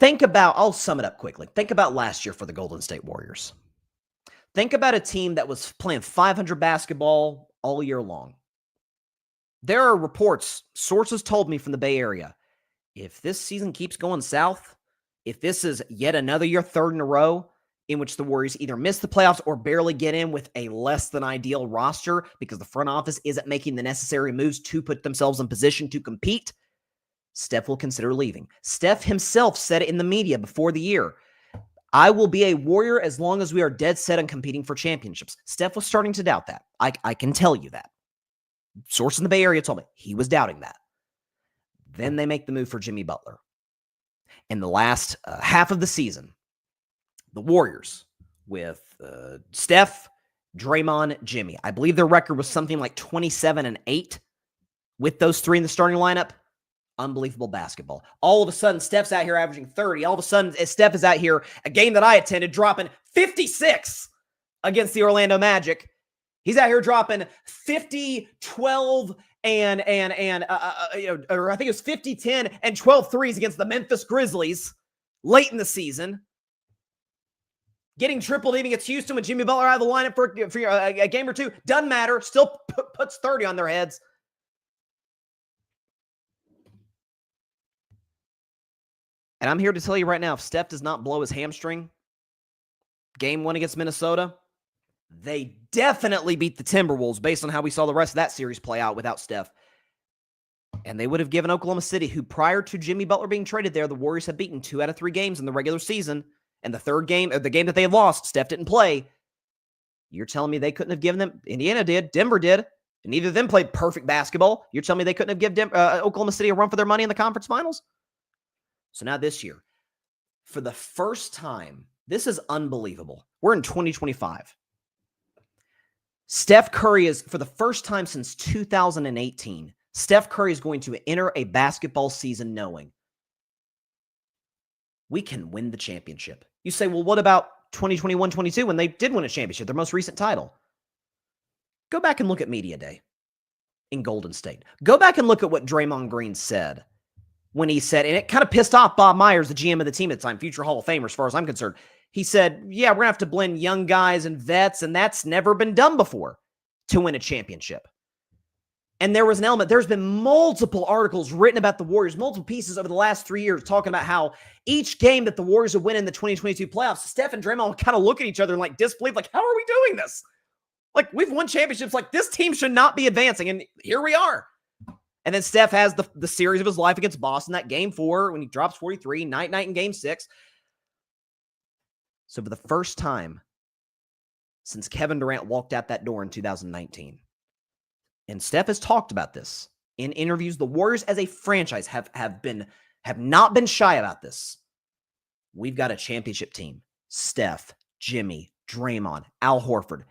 I'll sum it up quickly. Think about last year for the Golden State Warriors. Think about a team that was playing 500 basketball all year long. There are reports, sources told me from the Bay Area, if this season keeps going south, if this is yet another year, 3rd in a row, in which the Warriors either miss the playoffs or barely get in with a less than ideal roster because the front office isn't making the necessary moves to put themselves in position to compete, Steph will consider leaving. Steph himself said it in the media before the year. I will be a Warrior as long as we are dead set on competing for championships. Steph was starting to doubt that. I can tell you that. Source in the Bay Area told me he was doubting that. Then they make the move for Jimmy Butler. In the last half of the season, the Warriors with Steph, Draymond, Jimmy. I believe their record was something like 27-8 with those 3 in the starting lineup. Unbelievable basketball. All of a sudden, Steph's out here averaging 30. All of a sudden, Steph is out here, a game that I attended, dropping 56 against the Orlando Magic. He's out here dropping 50, 12, or I think it was 50, 10, and 12 threes against the Memphis Grizzlies late in the season. Getting tripled even against Houston with Jimmy Butler out of the lineup for a game or two. Doesn't matter. Still puts 30 on their heads. And I'm here to tell you right now, if Steph does not blow his hamstring, game 1 against Minnesota, they definitely beat the Timberwolves based on how we saw the rest of that series play out without Steph. And they would have given Oklahoma City, who prior to Jimmy Butler being traded there, the Warriors had beaten 2 out of 3 games in the regular season. And the third game, or the game that they had lost, Steph didn't play. You're telling me they couldn't have given them? Indiana did. Denver did. And neither of them played perfect basketball. You're telling me they couldn't have given Oklahoma City a run for their money in the conference finals? So now this year, for the first time, this is unbelievable. We're in 2025. Steph Curry is, for the first time since 2018, Steph Curry is going to enter a basketball season knowing we can win the championship. You say, well, what about 2021-22 when they did win a championship, their most recent title? Go back and look at Media Day in Golden State. Go back and look at what Draymond Green said when he said, and it kind of pissed off Bob Myers, the GM of the team at the time, future Hall of Famer as far as I'm concerned. He said, yeah, we're going to have to blend young guys and vets, and that's never been done before to win a championship. And there was an element, there's been multiple articles written about the Warriors, multiple pieces over the last 3 years talking about how each game that the Warriors would win in the 2022 playoffs, Steph and Draymond would kind of look at each other and like disbelief, like, how are we doing this? Like, we've won championships, like this team should not be advancing, and here we are. And then Steph has the series of his life against Boston, that game 4 when he drops 43, night in game 6. So for the first time since Kevin Durant walked out that door in 2019, and Steph has talked about this in interviews, the Warriors as a franchise have not been shy about this. We've got a championship team. Steph, Jimmy, Draymond, Al Horford,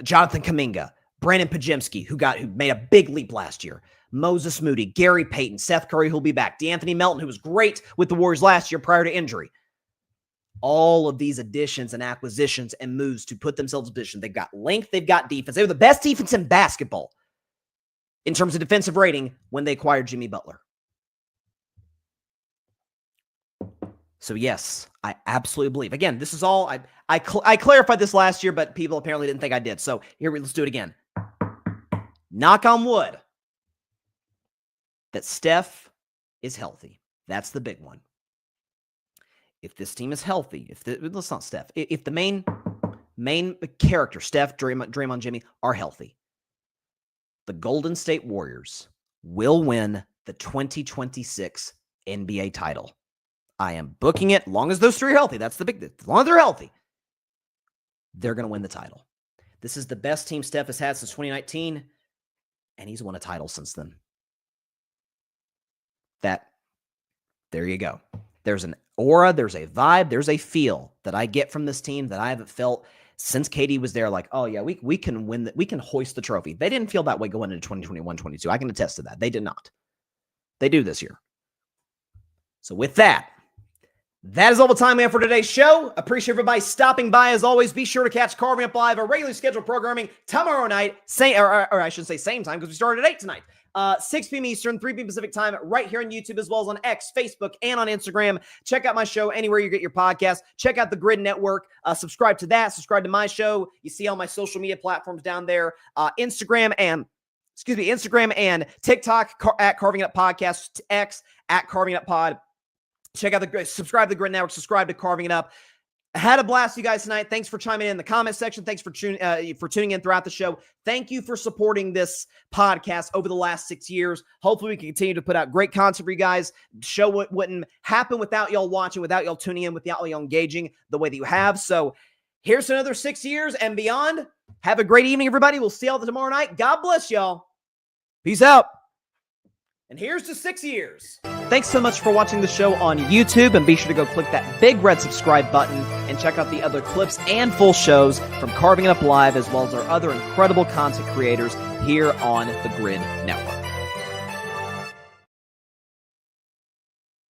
Jonathan Kuminga, Brandon Pajemski, who made a big leap last year. Moses Moody, Gary Payton, Seth Curry, who'll be back. DeAnthony Melton, who was great with the Warriors last year prior to injury. All of these additions and acquisitions and moves to put themselves in position. They've got length, they've got defense. They were the best defense in basketball in terms of defensive rating when they acquired Jimmy Butler. So yes, I absolutely believe. Again, this is all, I clarified this last year, but people apparently didn't think I did. So let's do it again. Knock on wood that Steph is healthy. That's the big one. If this team is healthy, let's not Steph. If the main character, Steph, Draymond, Jimmy, are healthy, the Golden State Warriors will win the 2026 NBA title. I am booking it. As long as those 3 are healthy, that's the big thing. As long as they're healthy, they're going to win the title. This is the best team Steph has had since 2019. and he's won a title since then. There you go. There's an aura, there's a vibe, there's a feel that I get from this team that I haven't felt since KD was there. Like, oh yeah, we can win, we can hoist the trophy. They didn't feel that way going into 2021-22. I can attest to that. They did not. They do this year. So with that is all the time we have for today's show. Appreciate everybody stopping by. As always, be sure to catch Carving Up Live, our regularly scheduled programming tomorrow night, or I should say same time because we started at 8 tonight. 6 p.m. Eastern, 3 p.m. Pacific time, right here on YouTube, as well as on X, Facebook, and on Instagram. Check out my show anywhere you get your podcast. Check out the Grid Network. Subscribe to that. Subscribe to my show. You see all my social media platforms down there. Instagram and TikTok at Carving Up Podcast, X at Carving Up Pod. Check out subscribe to the Grid Network. Subscribe to Carving It Up. I had a blast, you guys, tonight. Thanks for chiming in the comment section. Thanks for tuning in throughout the show. Thank you for supporting this podcast over the last 6 years. Hopefully, we can continue to put out great content for you guys. Show what wouldn't happen without y'all watching, without y'all tuning in, without y'all engaging the way that you have. So here's another 6 years and beyond. Have a great evening, everybody. We'll see y'all tomorrow night. God bless y'all. Peace out. And here's to 6 years. Thanks so much for watching the show on YouTube, and be sure to go click that big red subscribe button and check out the other clips and full shows from Carving It Up Live, as well as our other incredible content creators here on the Grid Network.